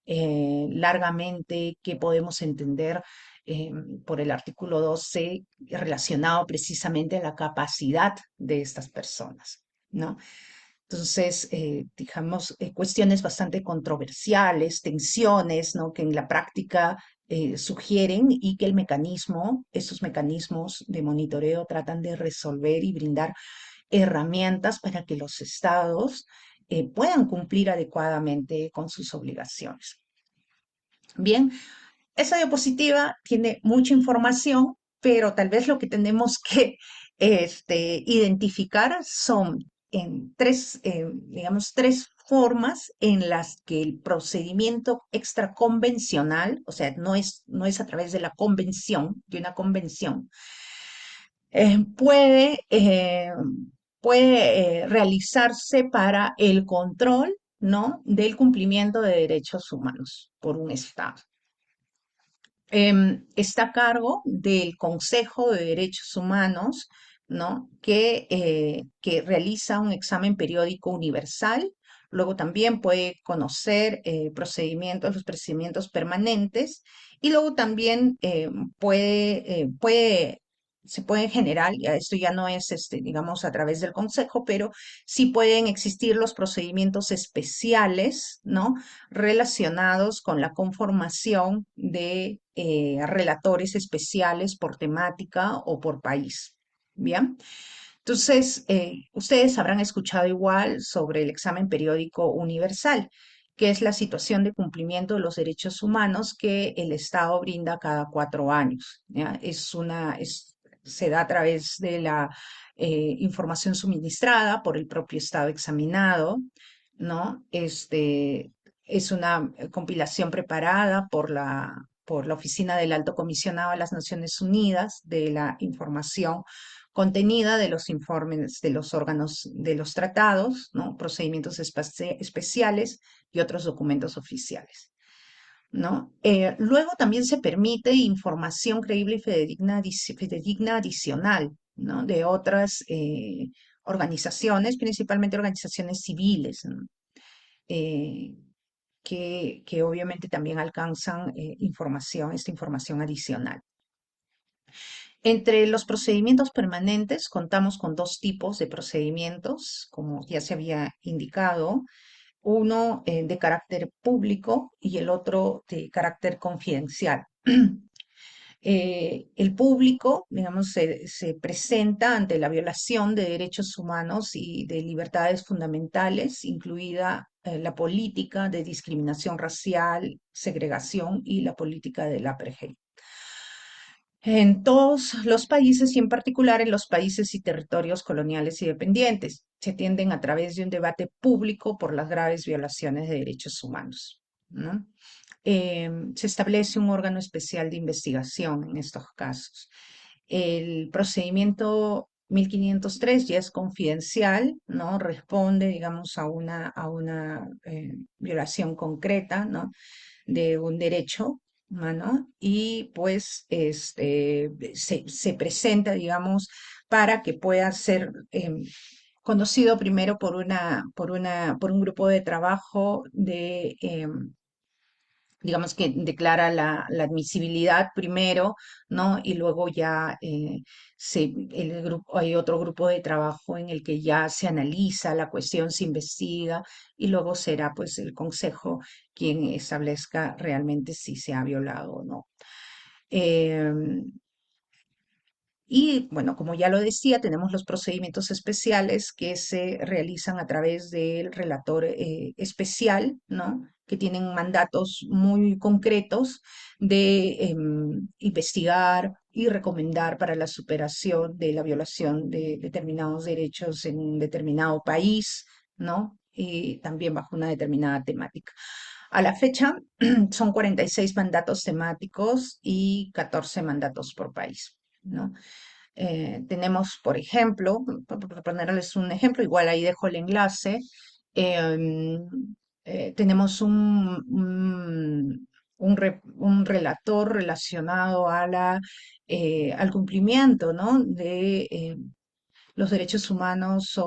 largamente qué podemos entender eh, por el artículo 12 relacionado precisamente a la capacidad de estas personas, ¿no? Entonces, digamos, cuestiones bastante controversiales, tensiones, ¿no? Que en la práctica sugieren y que estos mecanismos de monitoreo tratan de resolver y brindar herramientas para que los estados puedan cumplir adecuadamente con sus obligaciones. Bien, esa diapositiva tiene mucha información, pero tal vez lo que tenemos que identificar son digamos, tres formas en las que el procedimiento extraconvencional, o sea, no es a través de de una convención, puede realizarse para el control, ¿no? Del cumplimiento de derechos humanos por un Estado. Está a cargo del Consejo de Derechos Humanos, ¿no? Que realiza un examen periódico universal. Luego también puede conocer los procedimientos permanentes, y luego también se puede generar, ya esto ya no es, digamos, a través del Consejo, pero sí pueden existir los procedimientos especiales, ¿no? Relacionados con la conformación de relatores especiales por temática o por país. Bien, entonces ustedes habrán escuchado igual sobre el examen periódico universal, que es la situación de cumplimiento de los derechos humanos que el Estado brinda cada 4 años. ¿Ya? Se da a través de la información suministrada por el propio Estado examinado, ¿no? Es una compilación preparada por la Oficina del Alto Comisionado de las Naciones Unidas de la información contenida de los informes de los órganos de los tratados, ¿no? Procedimientos especiales y otros documentos oficiales, ¿no? Luego también se permite información creíble y fidedigna adicional, ¿no? De otras organizaciones, principalmente organizaciones civiles, ¿no? Eh, que obviamente también alcanzan esta información adicional. Entre los procedimientos permanentes contamos con dos tipos de procedimientos, como ya se había indicado, uno de carácter público y el otro de carácter confidencial. El público, digamos, se presenta ante la violación de derechos humanos y de libertades fundamentales, incluida la política de discriminación racial, segregación y la política del apartheid. En todos los países y en particular en los países y territorios coloniales y dependientes, se atienden a través de un debate público por las graves violaciones de derechos humanos, ¿no? Se establece un órgano especial de investigación en estos casos. El procedimiento 1503 ya es confidencial, ¿no? Responde, digamos, a una violación concreta, ¿no? De un derecho humano, y pues se presenta, digamos, para que pueda ser conocido primero por un grupo de trabajo digamos, que declara la admisibilidad primero, ¿no? Y luego ya hay otro grupo de trabajo en el que ya se analiza la cuestión, se investiga, y luego será pues el consejo quien establezca realmente si se ha violado o no. Em, y bueno, como ya lo decía, tenemos los procedimientos especiales que se realizan a través del relator especial, ¿no? Que tienen mandatos muy concretos de investigar y recomendar para la superación de la violación de determinados derechos en un determinado país, ¿no? Y también bajo una determinada temática. A la fecha son 46 mandatos temáticos y 14 mandatos por país, ¿no? Tenemos, por ejemplo, por ponerles un ejemplo, igual ahí dejo el enlace, em, tenemos un relator relacionado al cumplimiento, ¿no? de los derechos humanos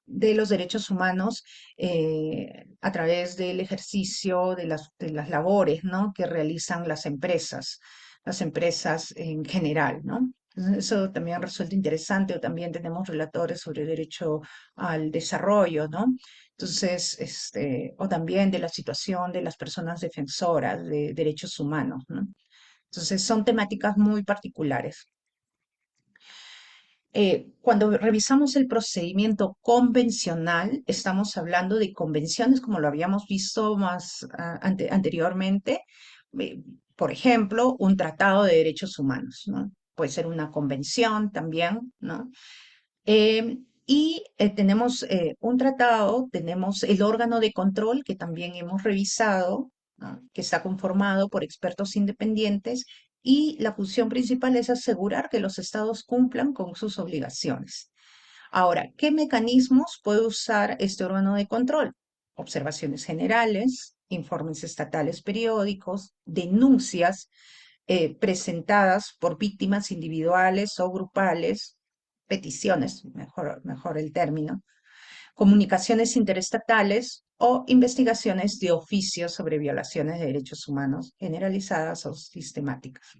de los derechos humanos a través del ejercicio de las labores, ¿no? Que realizan las empresas en general, ¿no? Entonces, eso también resulta interesante. O también tenemos relatores sobre derecho al desarrollo, ¿no? Entonces, o también de la situación de las personas defensoras de derechos humanos, ¿no? Entonces, son temáticas muy particulares. Cuando revisamos el procedimiento convencional, estamos hablando de convenciones como lo habíamos visto más anteriormente. eh, por ejemplo, un tratado de derechos humanos, ¿no? Puede ser una convención también, ¿no? Y tenemos un tratado, tenemos el órgano de control que también hemos revisado, ¿no? Que está conformado por expertos independientes, y la función principal es asegurar que los estados cumplan con sus obligaciones. Ahora, ¿qué mecanismos puede usar este órgano de control? Observaciones generales, informes estatales periódicos, denuncias presentadas por víctimas individuales o grupales, peticiones, mejor el término, comunicaciones interestatales o investigaciones de oficio sobre violaciones de derechos humanos generalizadas o sistemáticas.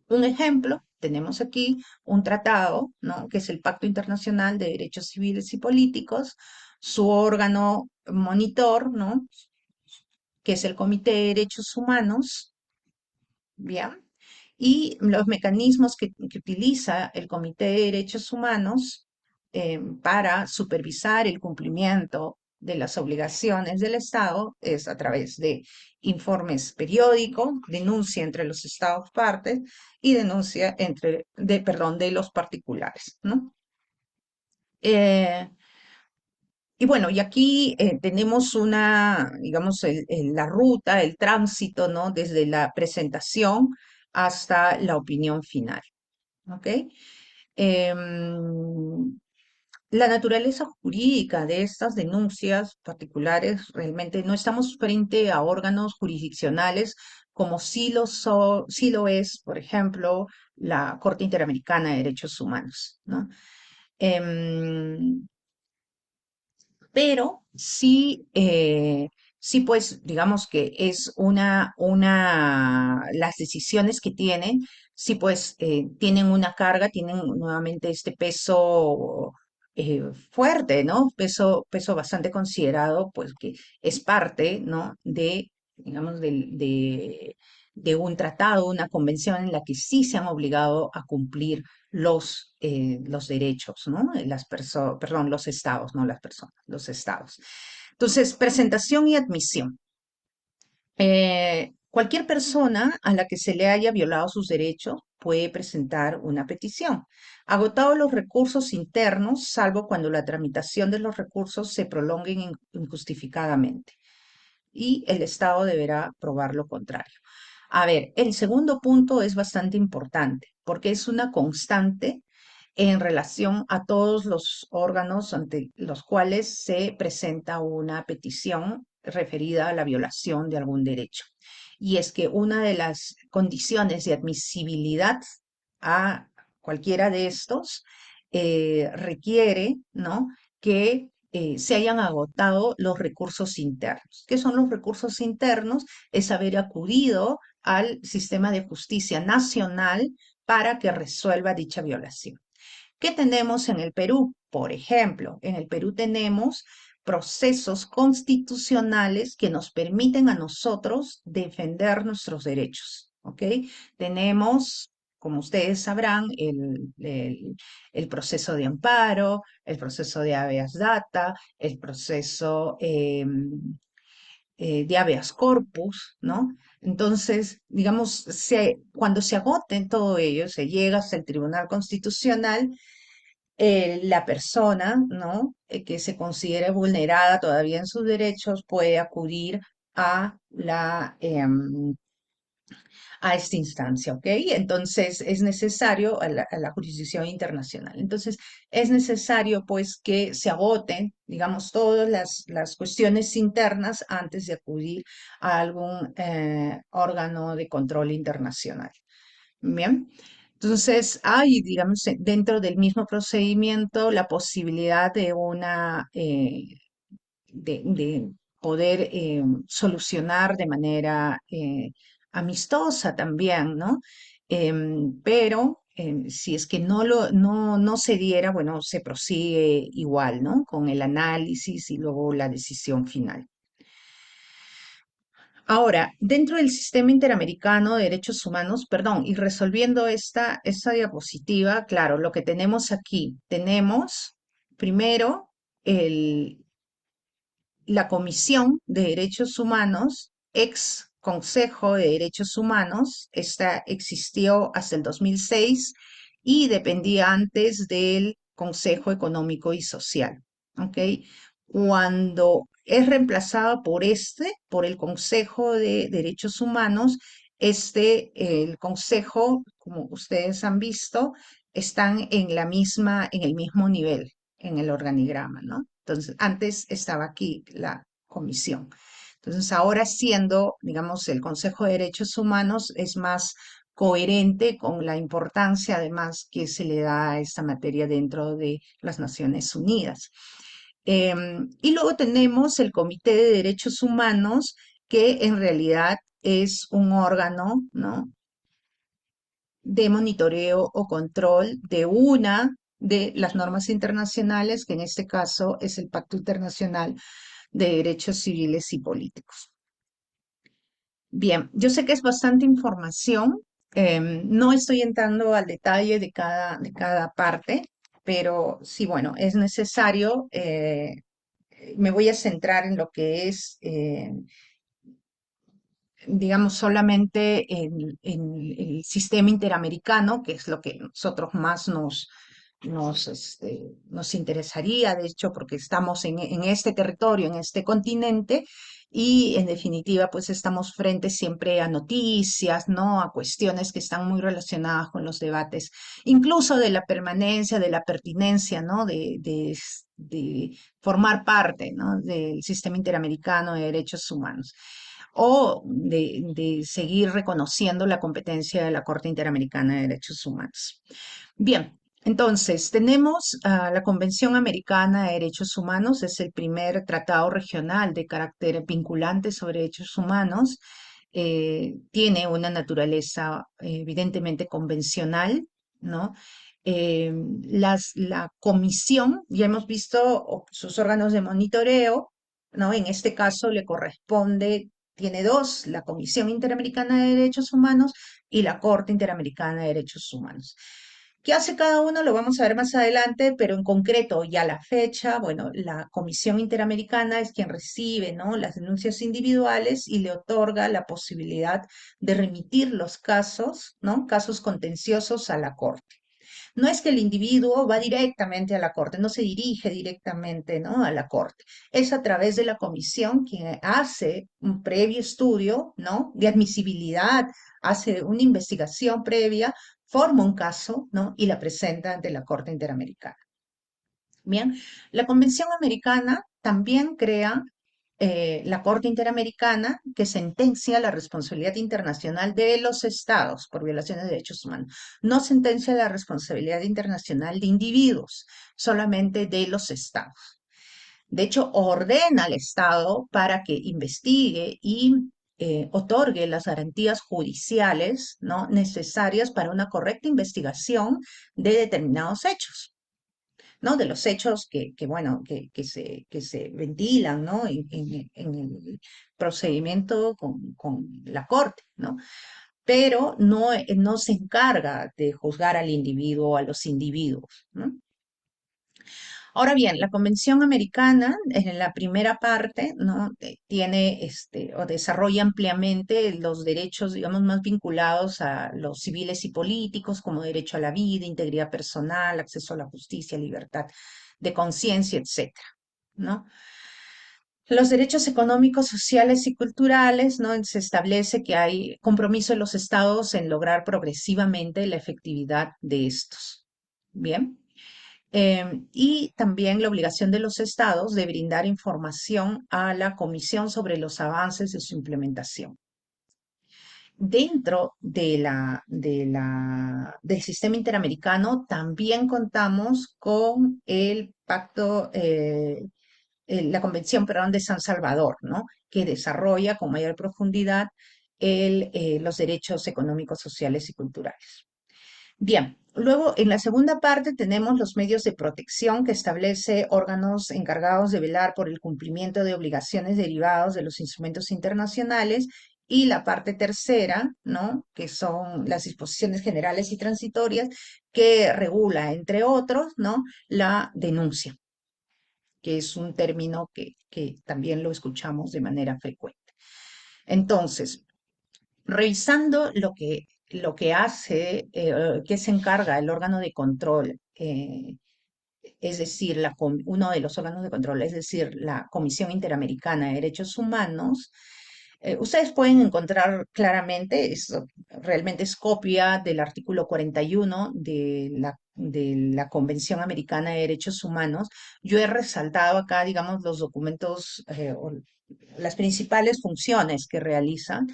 Un ejemplo, tenemos aquí un tratado, ¿no?, que es el Pacto Internacional de Derechos Civiles y Políticos, su órgano monitor, ¿no?, que es el Comité de Derechos Humanos, ¿bien? Y los mecanismos que utiliza el Comité de Derechos Humanos para supervisar el cumplimiento de las obligaciones del Estado es a través de informes periódicos, denuncia entre los Estados partes y denuncia de los particulares, ¿no? Y bueno, y aquí tenemos digamos, la ruta, el tránsito, ¿no?, desde la presentación hasta la opinión final, ¿ok? Em, la naturaleza jurídica de estas denuncias particulares, realmente no estamos frente a órganos jurisdiccionales como sí lo es, por ejemplo, la Corte Interamericana de Derechos Humanos, ¿no? Em, pero sí, sí, pues digamos que es las decisiones que tienen, sí, pues tienen una carga, tienen nuevamente este peso fuerte, ¿no? Peso bastante considerado, pues que es parte, ¿no?, digamos, de un tratado, una convención en la que sí se han obligado a cumplir los derechos, ¿no? Perdón, los estados, no las personas, los estados. Entonces, presentación y admisión. Cualquier persona a la que se le haya violado sus derechos puede presentar una petición. Agotados los recursos internos, salvo cuando la tramitación de los recursos se prolonguen injustificadamente. Y el Estado deberá probar lo contrario. A ver, el segundo punto es bastante importante porque es una constante en relación a todos los órganos ante los cuales se presenta una petición referida a la violación de algún derecho. Y es que una de las condiciones de admisibilidad a cualquiera de estos requiere, ¿no?, que se hayan agotado los recursos internos. ¿Qué son los recursos internos? Es haber acudido al sistema de justicia nacional para que resuelva dicha violación. ¿Qué tenemos en el Perú? Por ejemplo, en el Perú tenemos procesos constitucionales que nos permiten a nosotros defender nuestros derechos, ¿ok? Tenemos, como ustedes sabrán, el proceso de amparo, el proceso de habeas data, el proceso de habeas corpus, ¿no? Entonces, digamos, cuando se agoten todo ello, se llega hasta el Tribunal Constitucional, la persona, ¿no?, que se considere vulnerada todavía en sus derechos puede acudir a a esta instancia, ¿ok? Entonces es necesario a la jurisdicción internacional. Entonces es necesario, pues, que se agoten, digamos, todas las cuestiones internas antes de acudir a algún órgano de control internacional. Bien. Entonces, hay, digamos, dentro del mismo procedimiento la posibilidad de poder solucionar de manera amistosa también, ¿no? Pero si es que no se diera, bueno, se prosigue igual, ¿no?, con el análisis y luego la decisión final. Ahora, dentro del sistema interamericano de derechos humanos, perdón, y resolviendo esta diapositiva, claro, lo que tenemos aquí, tenemos primero el, la Comisión de Derechos Humanos, ex Consejo de Derechos Humanos. Esta existió hasta el 2006 y dependía antes del Consejo Económico y Social, ¿ok? Cuando es reemplazada por el Consejo de Derechos Humanos, el Consejo, como ustedes han visto, están en el mismo nivel en el organigrama, ¿no? Entonces, antes estaba aquí la comisión. Entonces, ahora siendo, digamos, el Consejo de Derechos Humanos es más coherente con la importancia además que se le da a esta materia dentro de las Naciones Unidas. Y luego tenemos el Comité de Derechos Humanos, que en realidad es un órgano, ¿no?, de monitoreo o control de una de las normas internacionales, que en este caso es el Pacto Internacional de Derechos Civiles y Políticos. Bien, yo sé que es bastante información, no estoy entrando al detalle de cada parte, pero sí, bueno, es necesario, me voy a centrar en lo que es digamos, solamente en el sistema interamericano, que es lo que nosotros más nos interesaría, de hecho, porque estamos en este territorio, en este continente, y en definitiva, pues estamos frente siempre a noticias, ¿no? A cuestiones que están muy relacionadas con los debates, incluso de la permanencia, de la pertinencia, ¿no? De formar parte, ¿no?, del sistema interamericano de derechos humanos o de seguir reconociendo la competencia de la Corte Interamericana de Derechos Humanos. Bien, entonces tenemos la Convención Americana de Derechos Humanos, es el primer tratado regional de carácter vinculante sobre derechos humanos. Tiene una naturaleza evidentemente convencional, ¿no? La comisión, ya hemos visto sus órganos de monitoreo, ¿no? En este caso le corresponde, tiene dos, la Comisión Interamericana de Derechos Humanos y la Corte Interamericana de Derechos Humanos. ¿Qué hace cada uno? Lo vamos a ver más adelante, pero en concreto, ya la fecha, bueno, la Comisión Interamericana es quien recibe, ¿no?, las denuncias individuales y le otorga la posibilidad de remitir los casos, ¿no?, casos contenciosos a la Corte. No es que el individuo va directamente a la Corte, no se dirige directamente, ¿no?, a la Corte. Es a través de la comisión quien hace un previo estudio, ¿no?, de admisibilidad, hace una investigación previa, forma un caso, ¿no?, y la presenta ante la Corte Interamericana. Bien, la Convención Americana también crea la Corte Interamericana, que sentencia la responsabilidad internacional de los estados por violaciones de derechos humanos. No sentencia la responsabilidad internacional de individuos, solamente de los estados. De hecho, ordena al Estado para que investigue y otorgue las garantías judiciales, ¿no?, necesarias para una correcta investigación de determinados hechos, ¿no? De los hechos bueno, que se ventilan, ¿no?, en el procedimiento con la Corte, ¿no? Pero no se encarga de juzgar al individuo o a los individuos, ¿no? Ahora bien, la Convención Americana, en la primera parte, ¿no?, tiene o desarrolla ampliamente los derechos, digamos, más vinculados a los civiles y políticos, como derecho a la vida, integridad personal, acceso a la justicia, libertad de conciencia, etcétera, ¿no? Los derechos económicos, sociales y culturales, ¿no? Se establece que hay compromiso de los estados en lograr progresivamente la efectividad de estos. Bien. Y también la obligación de los estados de brindar información a la Comisión sobre los avances de su implementación. Dentro del sistema interamericano también contamos con el pacto, la Convención, perdón, de San Salvador, ¿no?, que desarrolla con mayor profundidad los derechos económicos, sociales y culturales. Bien, luego en la segunda parte tenemos los medios de protección, que establece órganos encargados de velar por el cumplimiento de obligaciones derivados de los instrumentos internacionales, y la parte tercera, ¿no?, que son las disposiciones generales y transitorias, que regula, entre otros, ¿no?, la denuncia, que es un término que también lo escuchamos de manera frecuente. Entonces, revisando lo que hace, que se encarga el órgano de control, es decir, uno de los órganos de control, es decir, la Comisión Interamericana de Derechos Humanos, Ustedes pueden encontrar claramente, realmente es copia del artículo 41 de la Convención Americana de Derechos Humanos. Yo he resaltado acá, digamos, los documentos o las principales funciones que realizan.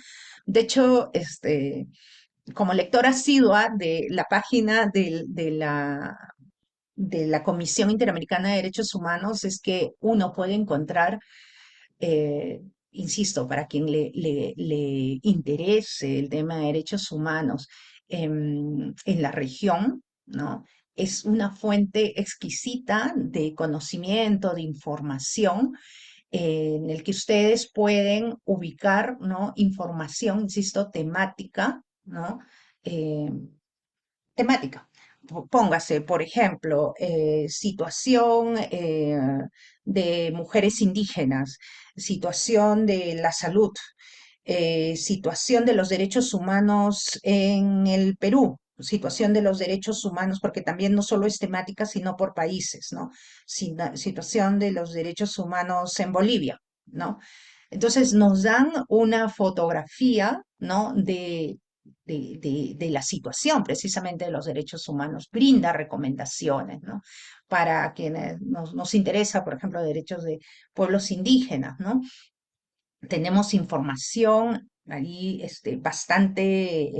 De hecho, como lectora asidua de la página de la Comisión Interamericana de Derechos Humanos, es que uno puede encontrar insisto, para quien le interese el tema de derechos humanos en la región, ¿no? Es una fuente exquisita de conocimiento, de información, en el que ustedes pueden ubicar, ¿no? Información, insisto, temática, ¿no? Eh, temática. Póngase, por ejemplo, situación de mujeres indígenas, situación de la salud, situación de los derechos humanos en el Perú, situación de los derechos humanos, porque también no solo es temática, sino por países, ¿no? Situación de los derechos humanos en Bolivia, ¿no? Entonces nos dan una fotografía, ¿no? De la situación precisamente de los derechos humanos, brinda recomendaciones, ¿no? Para quienes nos interesa, por ejemplo, derechos de pueblos indígenas, ¿no? Tenemos información ahí bastante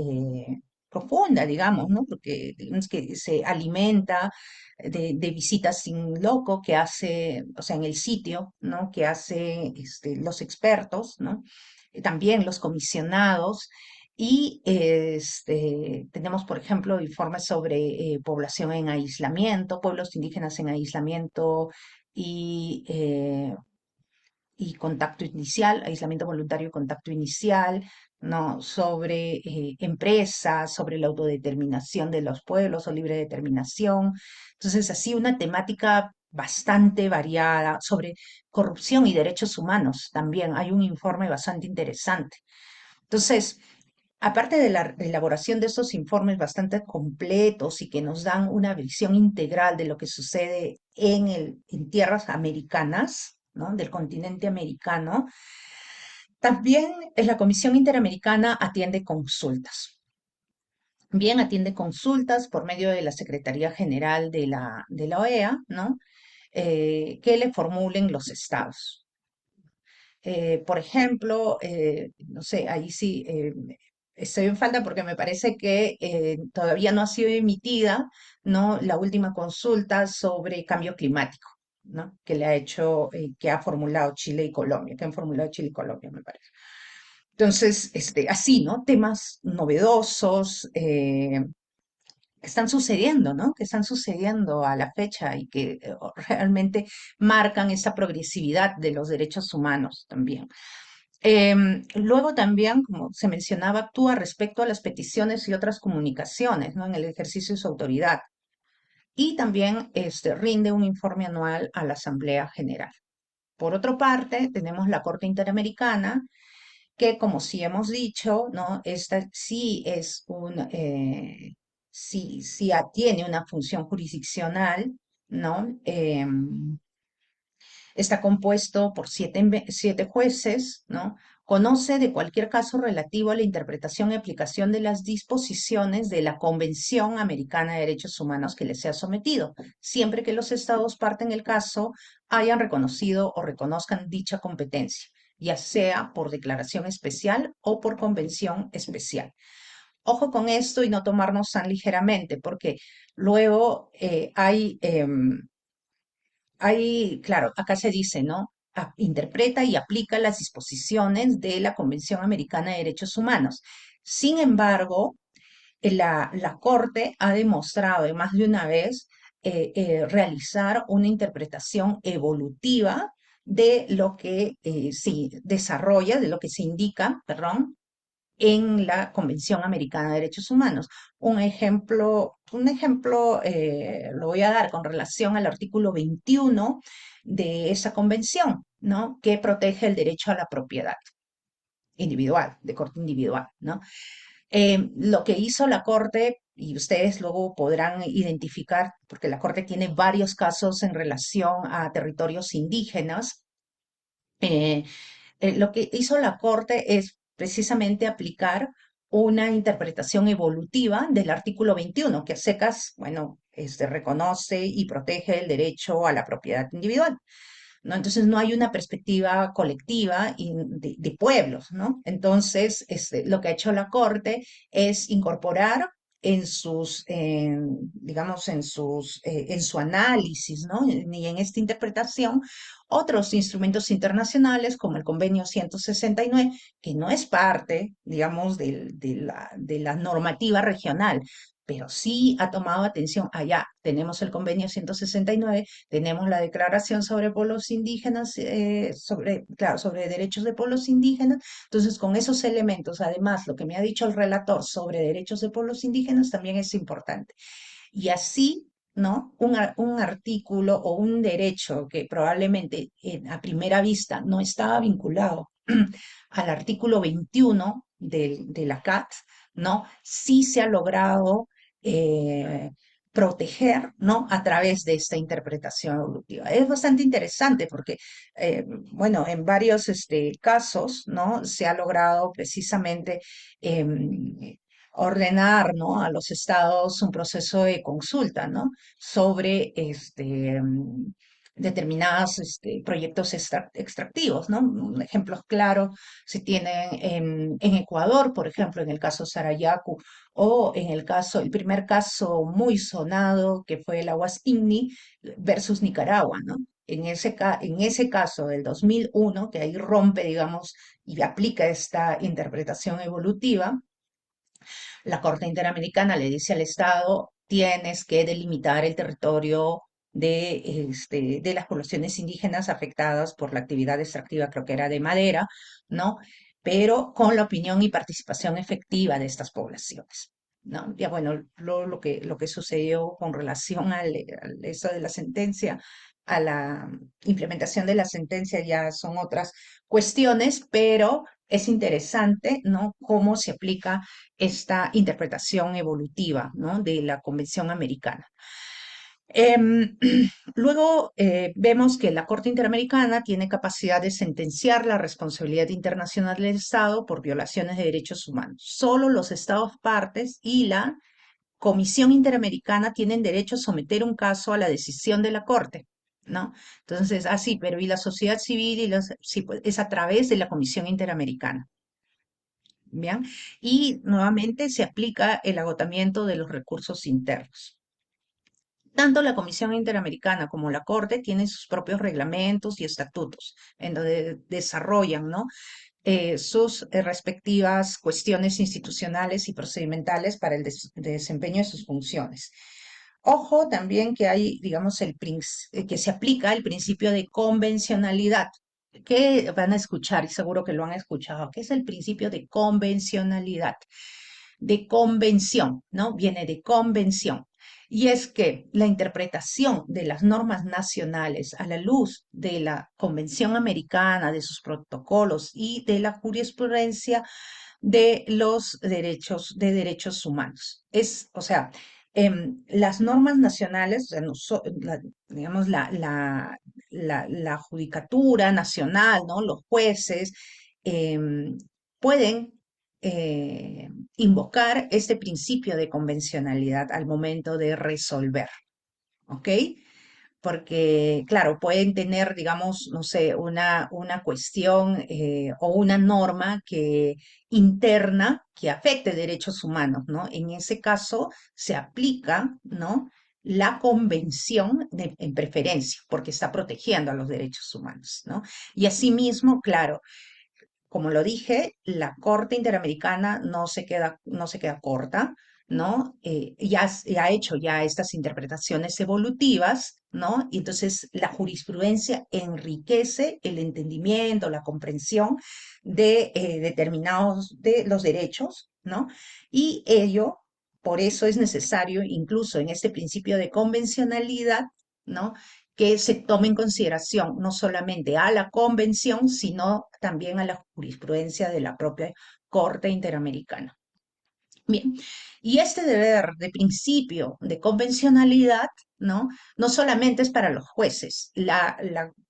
profunda, digamos, ¿no? Porque digamos que se alimenta de visitas sin loco que hace, o sea, en el sitio, ¿no? Que hace los expertos, ¿no? También los comisionados. Y tenemos, por ejemplo, informes sobre población en aislamiento, pueblos indígenas en aislamiento y y contacto inicial, aislamiento voluntario y contacto inicial, ¿no? Sobre empresas, sobre la autodeterminación de los pueblos o libre determinación. Entonces, así una temática bastante variada sobre corrupción y derechos humanos también. Hay un informe bastante interesante. Entonces, aparte de la elaboración de estos informes bastante completos y que nos dan una visión integral de lo que sucede en tierras americanas, ¿no? Del continente americano, también la Comisión Interamericana atiende consultas. Bien, atiende consultas por medio de la Secretaría General de la OEA, ¿no? Que le formulen los estados. Por ejemplo, no sé, ahí sí estoy en falta porque me parece que todavía no ha sido emitida, ¿no? La última consulta sobre cambio climático, ¿no? Que le ha hecho, que ha formulado Chile y Colombia, que han formulado Chile y Colombia, me parece. Entonces, así, ¿no? Temas novedosos, que están sucediendo, ¿no? Que están sucediendo a la fecha y que realmente marcan esa progresividad de los derechos humanos también. Luego también, como se mencionaba, actúa respecto a las peticiones y otras comunicaciones, ¿no? En el ejercicio de su autoridad. Y también rinde un informe anual a la Asamblea General. Por otra parte, tenemos la Corte Interamericana, que como sí hemos dicho, ¿no? Esta sí es sí tiene una función jurisdiccional, ¿no? Está compuesto por siete jueces, ¿no? Conoce de cualquier caso relativo a la interpretación y aplicación de las disposiciones de la Convención Americana de Derechos Humanos que les sea sometido, siempre que los estados parten el caso hayan reconocido o reconozcan dicha competencia, ya sea por declaración especial o por convención especial. Ojo con esto y no tomarnos tan ligeramente, porque luego claro, acá se dice, ¿no? Interpreta y aplica las disposiciones de la Convención Americana de Derechos Humanos. Sin embargo, la Corte ha demostrado más de una vez realizar una interpretación evolutiva de lo que se desarrolla, de lo que se indica, perdón, en la Convención Americana de Derechos Humanos. Un ejemplo lo voy a dar con relación al artículo 21 de esa convención, ¿no? Que protege el derecho a la propiedad individual, de corte individual, ¿no? Lo que hizo la Corte, y ustedes luego podrán identificar, porque la Corte tiene varios casos en relación a territorios indígenas, eh, Lo que hizo la Corte es precisamente aplicar una interpretación evolutiva del artículo 21, que a secas, bueno, reconoce y protege el derecho a la propiedad individual. ¿No? Entonces no hay una perspectiva colectiva y de pueblos, ¿no? Entonces, lo que ha hecho la Corte es incorporar digamos, en su análisis, ¿no? Y en esta interpretación, otros instrumentos internacionales como el Convenio 169, que no es parte, digamos, de la normativa regional, pero sí ha tomado atención allá. Tenemos el Convenio 169, tenemos la Declaración sobre Pueblos Indígenas, claro, sobre derechos de pueblos indígenas. Entonces, con esos elementos, además, lo que me ha dicho el relator sobre derechos de pueblos indígenas también es importante. Y así, ¿no? Un artículo o un derecho que probablemente a primera vista no estaba vinculado al artículo 21 de la CAT, ¿no? Sí se ha logrado eh, proteger, ¿no? A través de esta interpretación evolutiva. Es bastante interesante porque, bueno, en varios casos, ¿no? Se ha logrado precisamente ordenar, ¿no? A los estados un proceso de consulta, ¿no? Sobre determinados proyectos extractivos, ¿no? Ejemplos claros se tienen en Ecuador, por ejemplo, en el caso Sarayaku, o en el primer caso muy sonado, que fue el Aguasquinni versus Nicaragua, ¿no? En ese caso del 2001, que ahí rompe, digamos, y aplica esta interpretación evolutiva, la Corte Interamericana le dice al Estado, tienes que delimitar el territorio de las poblaciones indígenas afectadas por la actividad extractiva, creo que era de madera, ¿no? Pero con la opinión y participación efectiva de estas poblaciones. ¿No? Ya bueno, lo que sucedió con relación eso de la sentencia, a la implementación de la sentencia ya son otras cuestiones, pero es interesante, ¿no? Cómo se aplica esta interpretación evolutiva, ¿no? De la Convención Americana. Em, Luego vemos que la Corte Interamericana tiene capacidad de sentenciar la responsabilidad internacional del Estado por violaciones de derechos humanos. Solo los Estados partes y la Comisión Interamericana tienen derecho a someter un caso a la decisión de la Corte, ¿no? Entonces, sí, pero ¿y la sociedad civil? Sí, pues, es a través de la Comisión Interamericana. ¿Bien? Y nuevamente se aplica el agotamiento de los recursos internos. Tanto la Comisión Interamericana como la Corte tienen sus propios reglamentos y estatutos, en donde desarrollan, ¿no? Sus respectivas cuestiones institucionales y procedimentales para el desempeño de sus funciones. Ojo también que hay, digamos, que se aplica el principio de convencionalidad, que van a escuchar y seguro que lo han escuchado, que es el principio de convencionalidad, de convención, ¿no? Viene de convención. Y es que la interpretación de las normas nacionales a la luz de la Convención Americana, de sus protocolos y de la jurisprudencia de derechos humanos. O sea, las normas nacionales, o sea, digamos, la judicatura nacional, ¿no? Los jueces em, pueden invocar este principio de convencionalidad al momento de resolver, ¿ok? Porque, claro, pueden tener, digamos, no sé, una cuestión o una norma interna que afecte derechos humanos, ¿no? En ese caso se aplica, ¿no? La convención en preferencia, porque está protegiendo a los derechos humanos, ¿no? Y asimismo, claro, como lo dije, la Corte Interamericana no se queda corta, ¿no? Ya ha hecho ya estas interpretaciones evolutivas, ¿no? Y entonces la jurisprudencia enriquece el entendimiento, la comprensión de determinados de los derechos, ¿no? Y ello, por eso es necesario, incluso en este principio de convencionalidad, ¿no? Que se tome en consideración no solamente a la convención, sino también a la jurisprudencia de la propia Corte Interamericana. Bien, y este deber de principio de convencionalidad, ¿no? No solamente es para los jueces.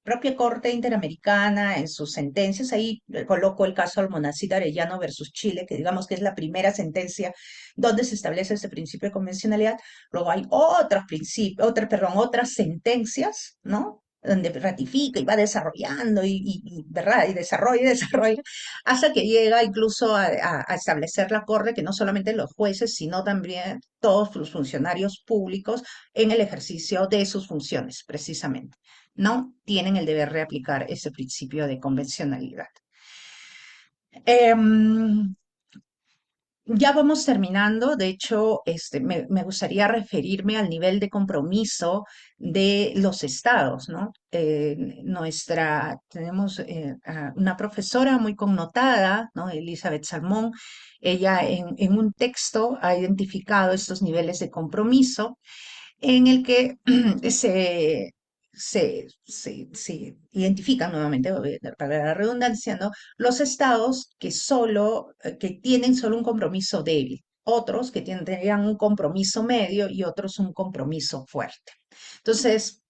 propia Corte Interamericana en sus sentencias, ahí coloco el caso Almonacid Arellano versus Chile, que digamos que es la primera sentencia donde se establece ese principio de convencionalidad. Luego hay otros principios, otras sentencias, ¿no? Donde ratifica y va desarrollando ¿verdad? Y desarrolla y desarrolla, hasta que llega incluso a establecer la Corte que no solamente los jueces, sino también todos los funcionarios públicos en el ejercicio de sus funciones, precisamente, no tienen el deber de aplicar ese principio de convencionalidad. Em, ya vamos terminando, de hecho, me gustaría referirme al nivel de compromiso de los estados, ¿no? Tenemos a una profesora muy connotada, ¿no? Elizabeth Salmón. Ella en un texto ha identificado estos niveles de compromiso en el que se identifican nuevamente, para la redundancia, ¿no? Los estados que tienen solo un compromiso débil, otros que tendrían un compromiso medio y otros un compromiso fuerte. Entonces,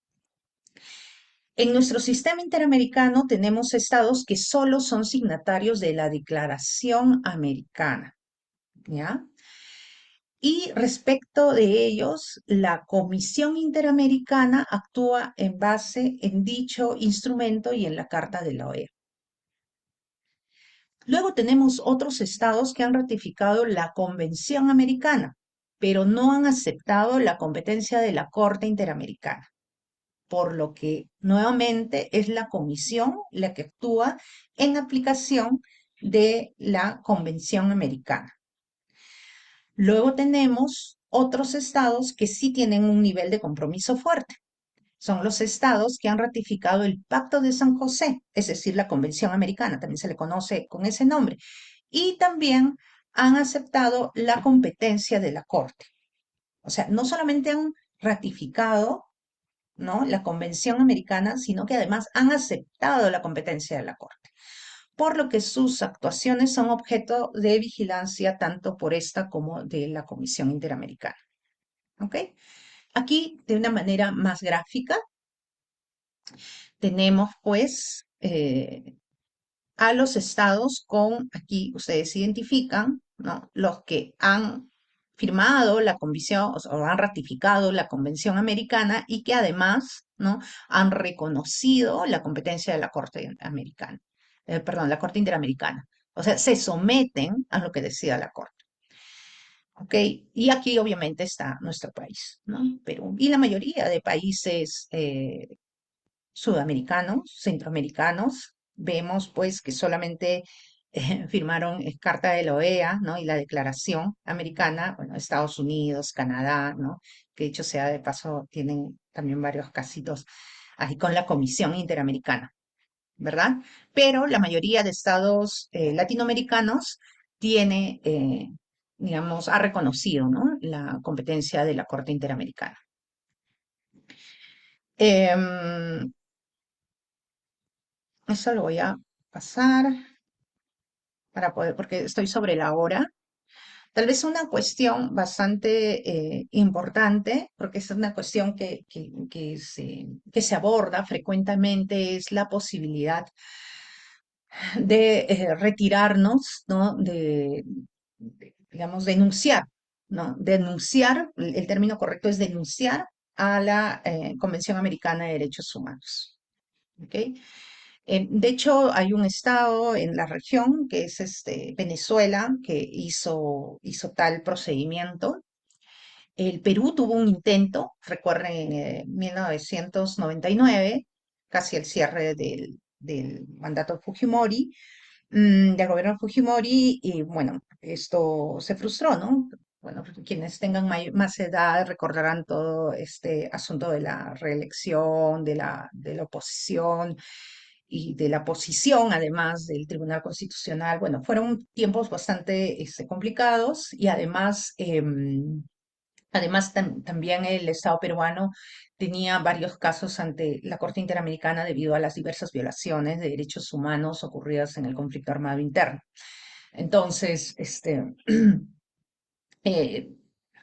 en nuestro sistema interamericano tenemos estados que solo son signatarios de la Declaración Americana, ¿ya? Y respecto de ellos, la Comisión Interamericana actúa en base en dicho instrumento y en la Carta de la OEA. Luego tenemos otros estados que han ratificado la Convención Americana, pero no han aceptado la competencia de la Corte Interamericana, por lo que nuevamente es la Comisión la que actúa en aplicación de la Convención Americana. Luego tenemos otros estados que sí tienen un nivel de compromiso fuerte. Son los estados que han ratificado el Pacto de San José, es decir, la Convención Americana, también se le conoce con ese nombre, y también han aceptado la competencia de la Corte. O sea, no solamente han ratificado, ¿no?, la Convención Americana, sino que además han aceptado la competencia de la Corte, por lo que sus actuaciones son objeto de vigilancia tanto por esta como de la Comisión Interamericana. ¿Ok? Aquí, de una manera más gráfica, tenemos pues a los estados aquí ustedes identifican, ¿no?, los que han firmado la convención o han ratificado la Convención Americana y que además, ¿no?, han reconocido la competencia de la Corte Americana, perdón, la Corte Interamericana. O sea, se someten a lo que decida la Corte. ¿Ok? Y aquí obviamente está nuestro país, ¿no? Perú. Y la mayoría de países sudamericanos, centroamericanos, vemos pues que solamente firmaron Carta de la OEA, ¿no?, y la Declaración Americana, bueno, Estados Unidos, Canadá, ¿no?, que dicho sea de paso, tienen también varios casitos ahí con la Comisión Interamericana, ¿verdad? Pero la mayoría de estados latinoamericanos tiene, digamos, ha reconocido, ¿no?, la competencia de la Corte Interamericana. Eso lo voy a pasar para poder, porque estoy sobre la hora. Tal vez una cuestión bastante importante, porque es una cuestión que se aborda frecuentemente, es la posibilidad de retirarnos, ¿no?, digamos, denunciar, ¿no? Denunciar, el término correcto es denunciar a la Convención Americana de Derechos Humanos. ¿Ok? De hecho, hay un estado en la región, que es Venezuela, que hizo tal procedimiento. El Perú tuvo un intento, recuerden, en 1999, casi el cierre del mandato Fujimori, del gobierno Fujimori, y bueno, esto se frustró, ¿no? Bueno, quienes tengan más edad recordarán todo este asunto de la reelección, de la oposición y de la posición, además del Tribunal Constitucional. Bueno, fueron tiempos bastante complicados y además también el Estado peruano tenía varios casos ante la Corte Interamericana debido a las diversas violaciones de derechos humanos ocurridas en el conflicto armado interno. Entonces,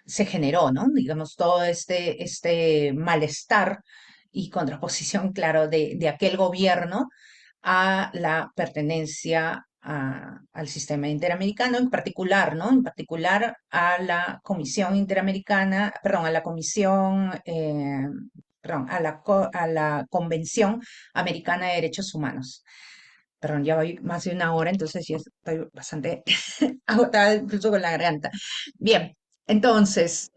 se generó, ¿no?, digamos, todo este malestar y contraposición, claro, de aquel gobierno a la pertenencia al sistema interamericano, en particular, ¿no? En particular a la Comisión Interamericana, perdón, a la Comisión, perdón, a la Convención Americana de Derechos Humanos. Perdón, ya voy más de una hora, entonces ya estoy bastante agotada, incluso con la garganta. Bien, entonces,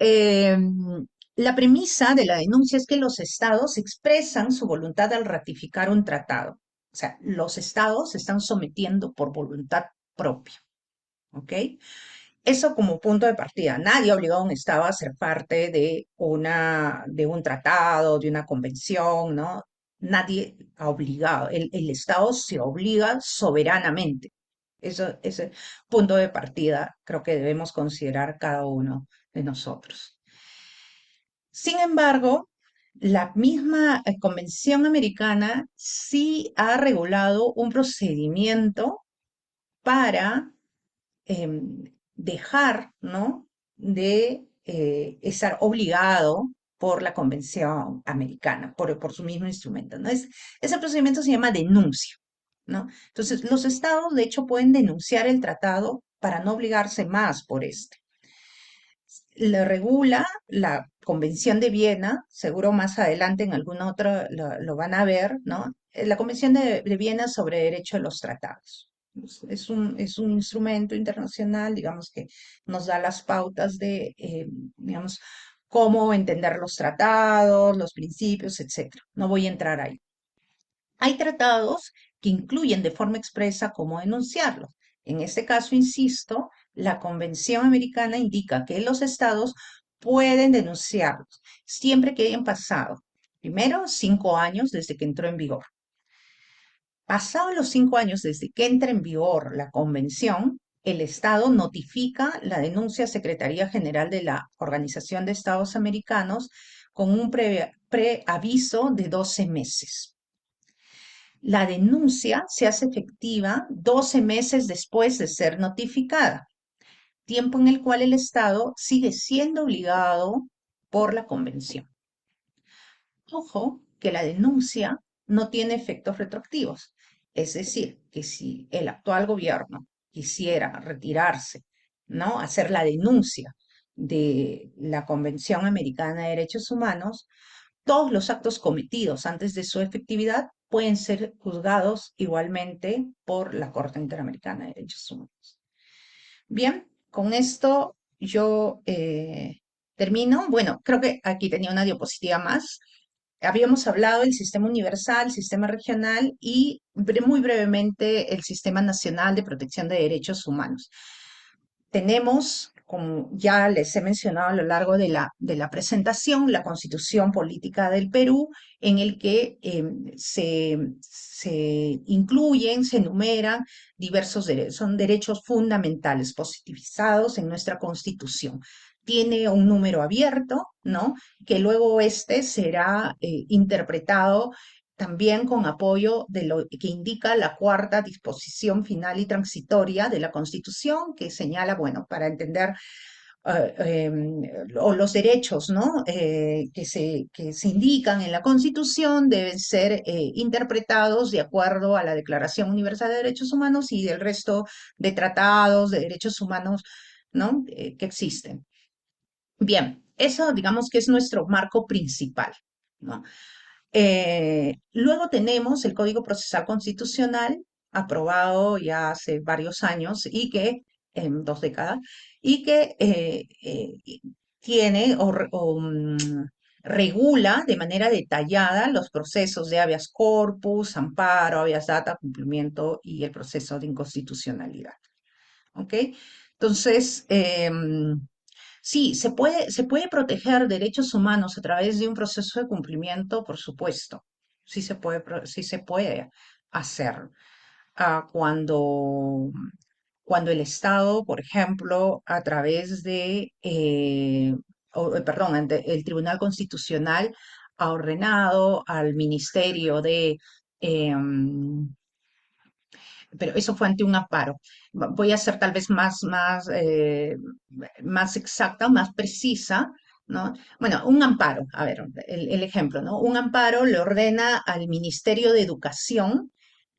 la premisa de la denuncia es que los estados expresan su voluntad al ratificar un tratado. O sea, los estados se están sometiendo por voluntad propia, ¿ok? Eso como punto de partida. Nadie ha obligado a un estado a ser parte de un tratado, de una convención, ¿no? Nadie ha obligado. El estado se obliga soberanamente. Eso, ese punto de partida creo que debemos considerar cada uno de nosotros. Sin embargo, la misma Convención Americana sí ha regulado un procedimiento para dejar, ¿no? de estar obligado por la Convención Americana, por su mismo instrumento, ¿no? Ese procedimiento se llama denuncia, ¿no? Entonces, los estados, de hecho, pueden denunciar el tratado para no obligarse más por este. Le regula la Convención de Viena, seguro más adelante en alguna otra lo van a ver, ¿no? La Convención de Viena sobre Derecho de los Tratados. Es un instrumento internacional, digamos, que nos da las pautas de, digamos, cómo entender los tratados, los principios, etcétera. No voy a entrar ahí. Hay tratados que incluyen de forma expresa cómo denunciarlos. En este caso, insisto, la Convención Americana indica que los estados pueden denunciarlos siempre que hayan pasado, primero, 5 años desde que entró en vigor. Pasados los 5 años desde que entra en vigor la convención, el Estado notifica la denuncia a Secretaría General de la Organización de Estados Americanos con un preaviso de 12 meses. La denuncia se hace efectiva 12 meses después de ser notificada, tiempo en el cual el Estado sigue siendo obligado por la convención. Ojo que la denuncia no tiene efectos retroactivos, es decir, que si el actual gobierno quisiera retirarse, ¿no? Hacer la denuncia de la Convención Americana de Derechos Humanos, todos los actos cometidos antes de su efectividad pueden ser juzgados igualmente por la Corte Interamericana de Derechos Humanos. Bien, con esto yo termino. Bueno, creo que aquí tenía una diapositiva más. Habíamos hablado del sistema universal, sistema regional y muy brevemente el sistema nacional de protección de derechos humanos. Tenemos, como ya les he mencionado a lo largo de la presentación, la Constitución Política del Perú, en el que se incluyen, se enumeran diversos derechos, son derechos fundamentales positivizados en nuestra Constitución. Tiene un número abierto, ¿no? Que luego este será interpretado también con apoyo de lo que indica la cuarta disposición final y transitoria de la Constitución, que señala, bueno, para entender o los derechos, ¿no? Que se indican en la Constitución deben ser interpretados de acuerdo a la Declaración Universal de Derechos Humanos y del resto de tratados de derechos humanos, ¿no? Que existen. Bien, eso digamos que es nuestro marco principal, ¿no? Luego tenemos el Código Procesal Constitucional, aprobado ya hace varios años y que, en 2 décadas, y que tiene regula de manera detallada los procesos de habeas corpus, amparo, habeas data, cumplimiento y el proceso de inconstitucionalidad. ¿Ok? Entonces, sí, se puede proteger derechos humanos a través de un proceso de cumplimiento, por supuesto. Sí se puede hacer. Cuando el Estado, por ejemplo, a través perdón, ante el Tribunal Constitucional ha ordenado al Ministerio pero eso fue ante un amparo. Voy a ser tal vez más exacta, más precisa. ¿no? Bueno, un amparo, a ver, el ejemplo, ¿no? Un amparo le ordena al Ministerio de Educación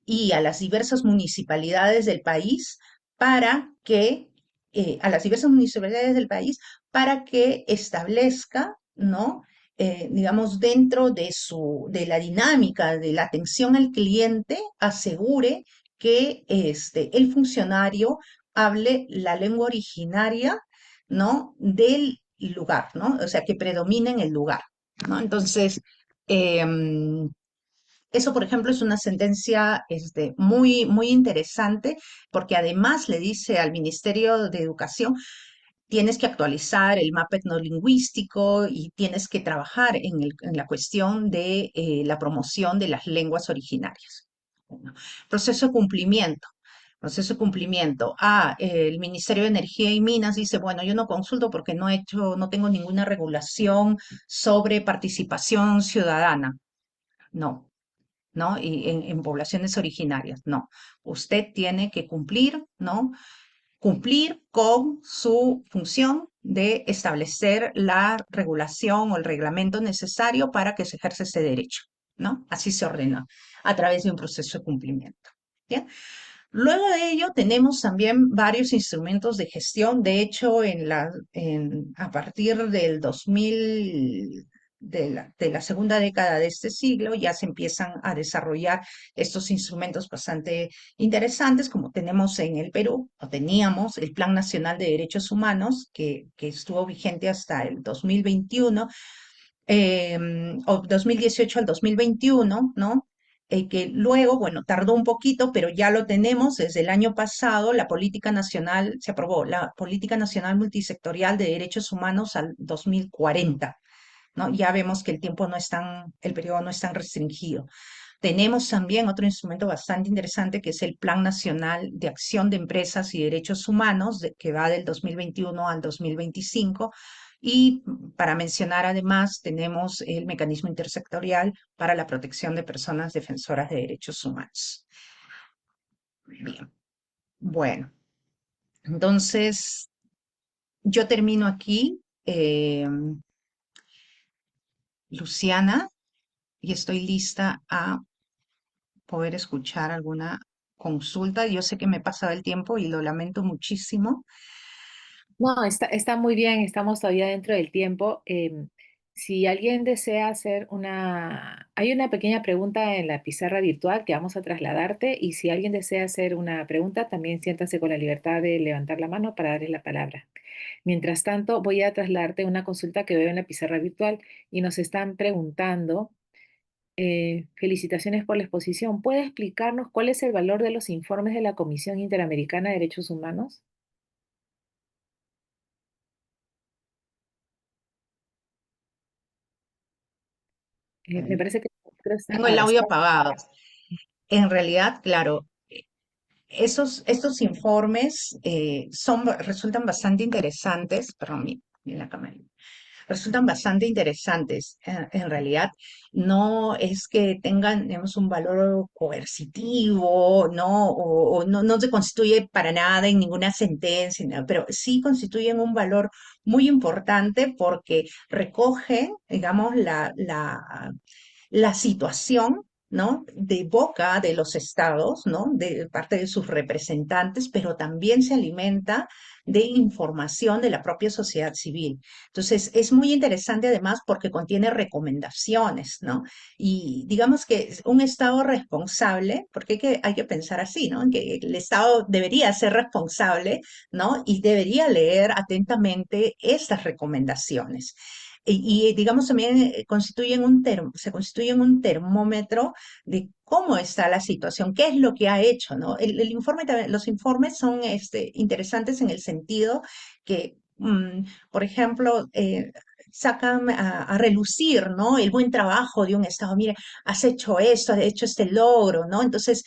y a las diversas municipalidades del país para que, a las diversas municipalidades del país para que establezca, ¿no? Digamos, dentro de de la dinámica de la atención al cliente, asegure que el funcionario hable la lengua originaria, ¿no? Del lugar, ¿no? O sea, que predomine en el lugar, ¿no? Entonces, em, eso, por ejemplo, es una sentencia muy interesante porque además le dice al Ministerio de Educación, tienes que actualizar el mapa etnolingüístico y tienes que trabajar en la cuestión de la promoción de las lenguas originarias. Bueno, proceso de cumplimiento. Proceso de cumplimiento. El Ministerio de Energía y Minas dice, bueno, yo no consulto porque no tengo ninguna regulación sobre participación ciudadana. No, ¿no? Y en poblaciones originarias, no. Usted tiene que cumplir, ¿no? Cumplir con su función de establecer la regulación o el reglamento necesario para que se ejerza ese derecho, ¿no? Así se ordena a través de un proceso de cumplimiento. ¿Bien? Luego de ello tenemos también varios instrumentos de gestión. De hecho, a partir del 2000, de la segunda década de este siglo, ya se empiezan a desarrollar estos instrumentos bastante interesantes, como tenemos en el Perú, o teníamos el Plan Nacional de Derechos Humanos, que estuvo vigente hasta el 2021, o 2018 al 2021, ¿no? Que luego, bueno, tardó un poquito, pero ya lo tenemos desde el año pasado, la política nacional, se aprobó la política nacional multisectorial de derechos humanos al 2040, ¿no? Ya vemos que el periodo no es tan restringido. Tenemos también otro instrumento bastante interesante que es el Plan Nacional de Acción de Empresas y Derechos Humanos, que va del 2021 al 2025. Y para mencionar además, tenemos el mecanismo intersectorial para la protección de personas defensoras de derechos humanos. Bien, bueno, entonces yo termino aquí, Luciana, y estoy lista a poder escuchar alguna consulta. Yo sé que me he pasado el tiempo y lo lamento muchísimo. No, está muy bien, estamos todavía dentro del tiempo. Si alguien desea hacer hay una pequeña pregunta en la pizarra virtual que vamos a trasladarte y si alguien desea hacer una pregunta, también siéntase con la libertad de levantar la mano para darle la palabra. Mientras tanto, voy a trasladarte una consulta que veo en la pizarra virtual y nos están preguntando, felicitaciones por la exposición. ¿Puede explicarnos cuál es el valor de los informes de la Comisión Interamericana de Derechos Humanos? Me Ahí. parece que creo Tengo el audio está. apagado. En realidad, claro, estos informes resultan bastante interesantes, perdón, en la cámara, resultan bastante interesantes. En realidad, no es que tengan, digamos, un valor coercitivo, ¿no? O no se constituye para nada en ninguna sentencia, ¿no? Pero sí constituyen un valor muy importante porque recogen, digamos, la situación, ¿no? De boca de los estados, ¿no? De parte de sus representantes, pero también se alimenta de información de la propia sociedad civil. Entonces, es muy interesante además porque contiene recomendaciones, ¿no? Y digamos que un Estado responsable, porque hay que pensar así, ¿no? Que el Estado debería ser responsable, ¿no? Y debería leer atentamente estas recomendaciones. Digamos también se constituyen un termómetro de cómo está la situación, qué es lo que ha hecho, ¿no? Los informes son interesantes en el sentido que, por ejemplo, sacan a relucir, ¿no? El buen trabajo de un Estado. Mire, has hecho esto, has hecho este logro, ¿no? Entonces,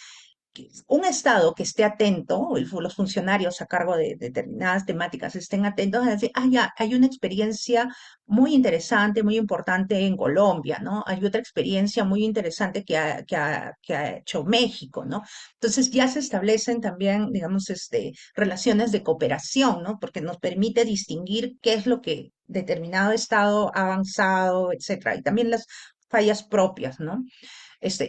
un Estado que esté atento, o los funcionarios a cargo de determinadas temáticas estén atentos a decir, ya, hay una experiencia muy interesante, muy importante en Colombia, ¿no? Hay otra experiencia muy interesante que ha hecho México, ¿no? Entonces ya se establecen también, digamos, relaciones de cooperación, ¿no? Porque nos permite distinguir qué es lo que determinado estado ha avanzado, etcétera, y también las fallas propias, ¿no?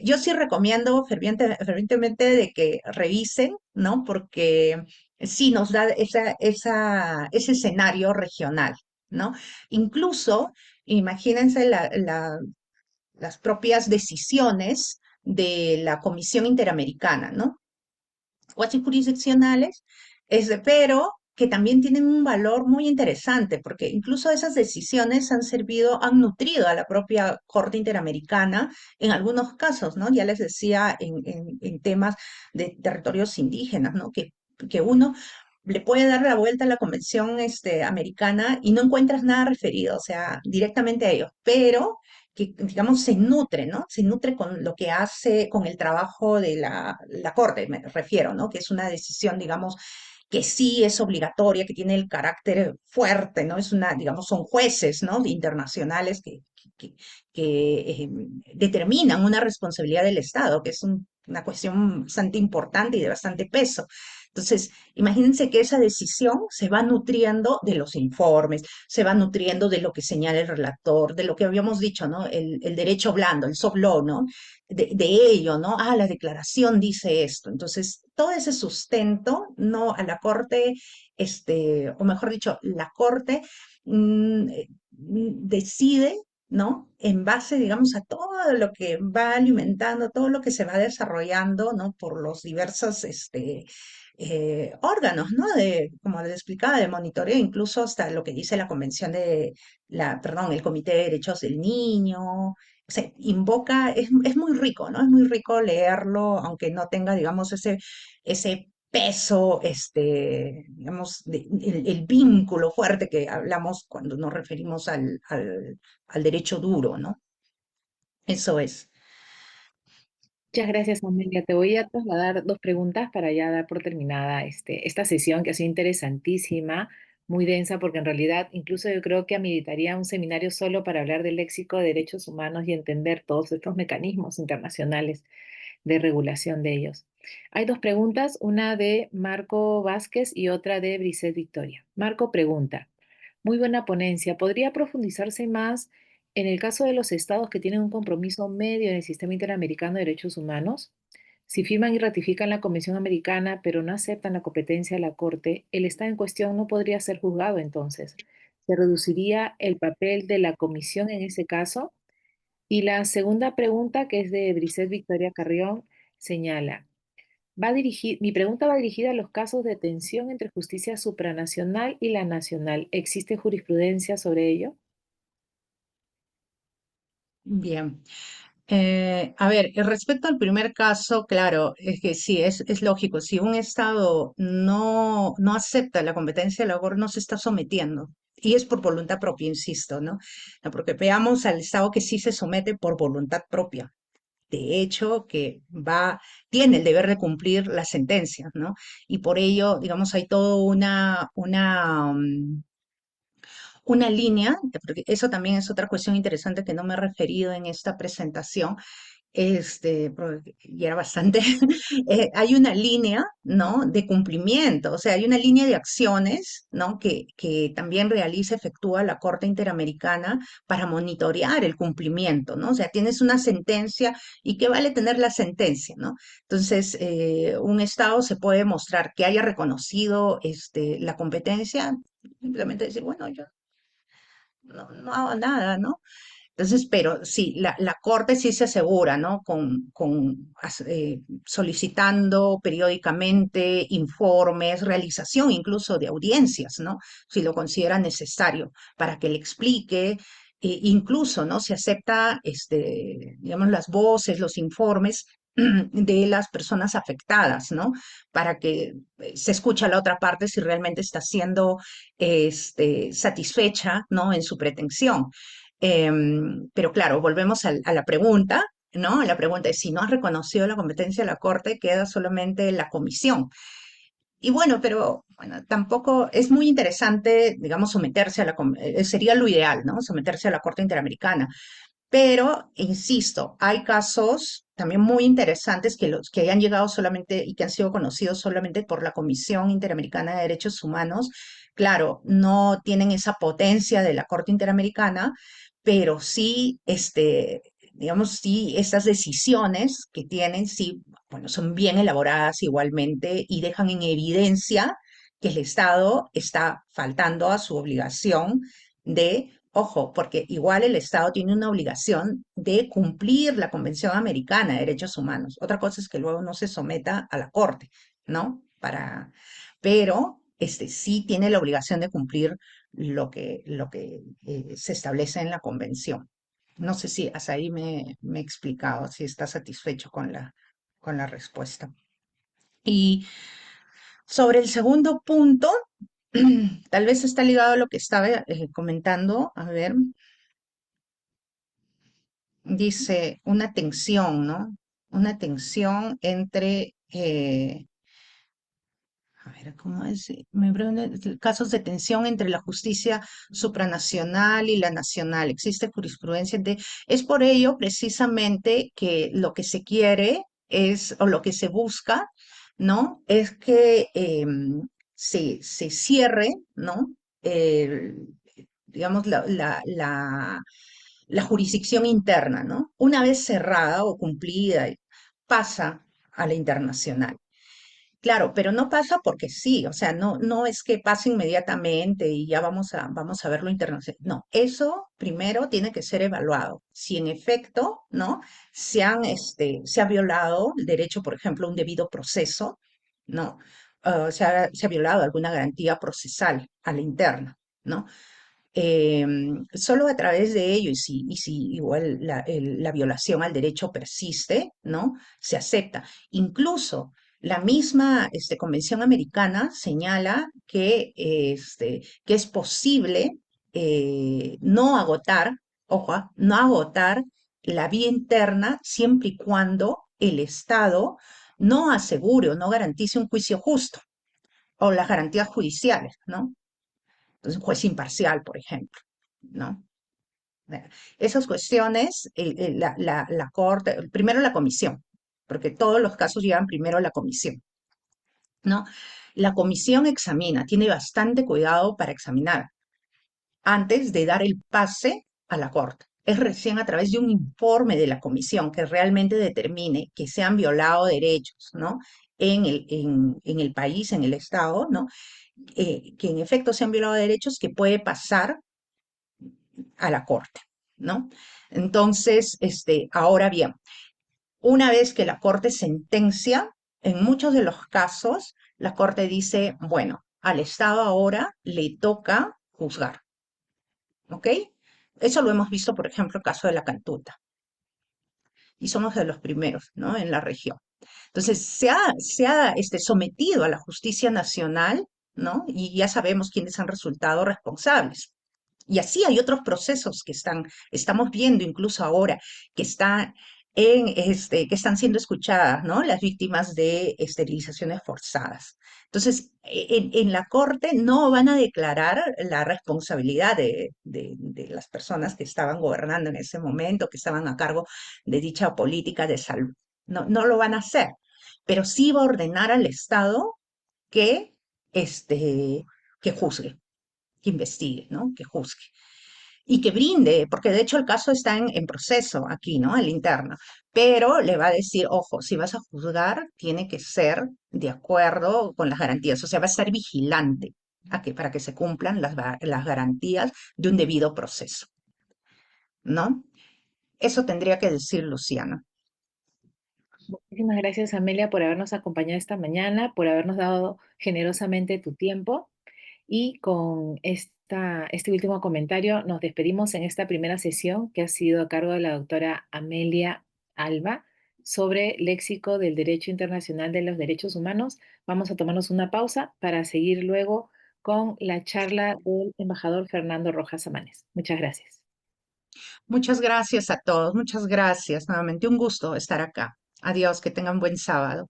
Yo sí recomiendo fervientemente de que revisen, ¿no? Porque sí nos da ese escenario regional, ¿no? Incluso, imagínense las propias decisiones de la Comisión Interamericana, ¿no? Cuasi jurisdiccionales, pero que también tienen un valor muy interesante, porque incluso esas decisiones han servido, han nutrido a la propia Corte Interamericana en algunos casos, ¿no? Ya les decía en temas de territorios indígenas, ¿no? Que uno le puede dar la vuelta a la Convención americana y no encuentras nada referido, o sea, directamente a ellos, pero que, digamos, se nutre, ¿no? Se nutre con lo que hace, con el trabajo de la Corte, me refiero, ¿no? Que es una decisión, digamos, que sí es obligatoria, que tiene el carácter fuerte, ¿no? Es una, digamos, son jueces, ¿no? Internacionales que, que determinan una responsabilidad del Estado, que es una cuestión bastante importante y de bastante peso. Entonces, imagínense que esa decisión se va nutriendo de los informes, se va nutriendo de lo que señala el relator, de lo que habíamos dicho, ¿no? El derecho blando, el soft law, ¿no? De ello, ¿no? Ah, la declaración dice esto. Entonces, todo ese sustento, ¿no? A la Corte, o mejor dicho, la Corte decide, ¿no? En base, digamos, a todo lo que va alimentando, todo lo que se va desarrollando, ¿no? Por los diversos, órganos, ¿no? Como les explicaba, de monitoreo, incluso hasta lo que dice la Convención perdón, el Comité de Derechos del Niño. O sea, invoca, es muy rico, ¿no? Es muy rico leerlo, aunque no tenga, digamos, ese peso, digamos, el vínculo fuerte que hablamos cuando nos referimos al derecho duro, ¿no? Eso es. Muchas gracias, Amelia. Te voy a trasladar dos preguntas para ya dar por terminada esta sesión que ha sido interesantísima, muy densa, porque en realidad incluso yo creo que ameritaría un seminario solo para hablar del léxico de derechos humanos y entender todos estos mecanismos internacionales de regulación de ellos. Hay dos preguntas, una de Marco Vázquez y otra de Briset Victoria. Marco pregunta, muy buena ponencia, ¿podría profundizarse más en el caso de los estados que tienen un compromiso medio en el sistema interamericano de derechos humanos? Si firman y ratifican la Convención Americana, pero no aceptan la competencia de la Corte, el estado en cuestión no podría ser juzgado entonces. ¿Se reduciría el papel de la Comisión en ese caso? Y la segunda pregunta, que es de Briset Victoria Carrión, señala, mi pregunta va dirigida a los casos de tensión entre justicia supranacional y la nacional. ¿Existe jurisprudencia sobre ello? Bien. A ver, respecto al primer caso, claro, es que sí, es lógico. Si un Estado no acepta la competencia de la Corte, no se está sometiendo. Y es por voluntad propia, insisto, ¿no? No, porque veamos al Estado que sí se somete por voluntad propia. De hecho, tiene el deber de cumplir las sentencias, ¿no? Y por ello, digamos, hay toda una línea, porque eso también es otra cuestión interesante que no me he referido en esta presentación, y era bastante, hay una línea, ¿no? De cumplimiento, o sea, hay una línea de acciones, ¿no? Que también efectúa la Corte Interamericana para monitorear el cumplimiento, ¿no? O sea, tienes una sentencia y qué vale tener la sentencia, ¿no? Entonces, un Estado se puede mostrar que haya reconocido, la competencia, simplemente decir, bueno, yo no hago nada, ¿no? Entonces, pero sí, la Corte sí se asegura, ¿no? Solicitando periódicamente informes, realización incluso de audiencias, ¿no? Si lo considera necesario, para que le explique, incluso, ¿no? Se acepta, digamos, las voces, los informes de las personas afectadas, ¿no? Para que se escuche a la otra parte si realmente está siendo, satisfecha, ¿no? En su pretensión. Pero claro, volvemos a la pregunta, ¿no? La pregunta es, si no has reconocido la competencia de la Corte, queda solamente la comisión. Y bueno, pero bueno, tampoco es muy interesante, digamos, sería lo ideal, ¿no? Someterse a la Corte Interamericana, Pero, insisto, hay casos también muy interesantes que los que han llegado solamente y que han sido conocidos solamente por la Comisión Interamericana de Derechos Humanos. Claro, no tienen esa potencia de la Corte Interamericana, pero sí, digamos, sí, estas decisiones que tienen, sí, bueno, son bien elaboradas igualmente y dejan en evidencia que el Estado está faltando a su obligación de, ojo, porque igual el Estado tiene una obligación de cumplir la Convención Americana de Derechos Humanos. Otra cosa es que luego no se someta a la Corte, ¿no? Pero sí tiene la obligación de cumplir lo que se establece en la Convención. No sé si hasta ahí me he explicado, si está satisfecho con la respuesta. Y sobre el segundo punto, tal vez está ligado a lo que estaba comentando. A ver, dice una tensión, ¿no? Una tensión entre, a ver, ¿cómo es? Me pregunta, casos de tensión entre la justicia supranacional y la nacional. Existe jurisprudencia de... Es por ello precisamente que lo que se quiere es, o lo que se busca, ¿no? Es que se cierre, ¿no? El- digamos, la jurisdicción interna, ¿no? Una vez cerrada o cumplida, pasa a la internacional. Claro, pero no pasa porque sí, o sea, no es que pase inmediatamente y ya vamos a verlo internacional. No, eso primero tiene que ser evaluado. Si en efecto, ¿no? Se ha violado el derecho, por ejemplo, a un debido proceso, ¿no? Se ha violado alguna garantía procesal a la interna, ¿no? Solo a través de ello, y si igual la violación al derecho persiste, ¿no? Se acepta. Incluso la misma Convención Americana señala que es posible no agotar, ojo, no agotar la vía interna siempre y cuando el Estado no asegure o no garantice un juicio justo o las garantías judiciales, ¿no? Entonces, un juez imparcial, por ejemplo, ¿no? Esas cuestiones, la Corte, primero la comisión, porque todos los casos llegan primero a la comisión, ¿no? La comisión examina, tiene bastante cuidado para examinar antes de dar el pase a la Corte. Es recién a través de un informe de la comisión que realmente determine que se han violado derechos, ¿no? En el país, en el Estado, ¿no? Que en efecto se han violado derechos, que puede pasar a la Corte, ¿no? Entonces, ahora bien, una vez que la Corte sentencia, en muchos de los casos, la Corte dice, bueno, al Estado ahora le toca juzgar, ¿ok? Eso lo hemos visto, por ejemplo, el caso de la Cantuta, y somos de los primeros, ¿no? En la región. Entonces, se ha sometido a la justicia nacional, ¿no? Y ya sabemos quiénes han resultado responsables. Y así hay otros procesos estamos viendo incluso ahora, que están siendo escuchadas, ¿no? Las víctimas de esterilizaciones forzadas. Entonces, en la corte no van a declarar la responsabilidad de las personas que estaban gobernando en ese momento, que estaban a cargo de dicha política de salud. No, no lo van a hacer, pero sí va a ordenar al Estado que, que juzgue, que investigue, ¿no? Que juzgue y que brinde, porque de hecho el caso está en proceso aquí, ¿no? El interno, pero le va a decir, ojo, si vas a juzgar, tiene que ser de acuerdo con las garantías, o sea, va a estar vigilante para que se cumplan las garantías de un debido proceso, ¿no? Eso tendría que decir Luciana. Muchísimas gracias, Amelia, por habernos acompañado esta mañana, por habernos dado generosamente tu tiempo. Y con este último comentario nos despedimos en esta primera sesión que ha sido a cargo de la doctora Amelia Alba sobre léxico del Derecho Internacional de los Derechos Humanos. Vamos a tomarnos una pausa para seguir luego con la charla del embajador Fernando Rojas Amanes. Muchas gracias. Muchas gracias a todos, muchas gracias. Nuevamente un gusto estar acá. Adiós, que tengan buen sábado.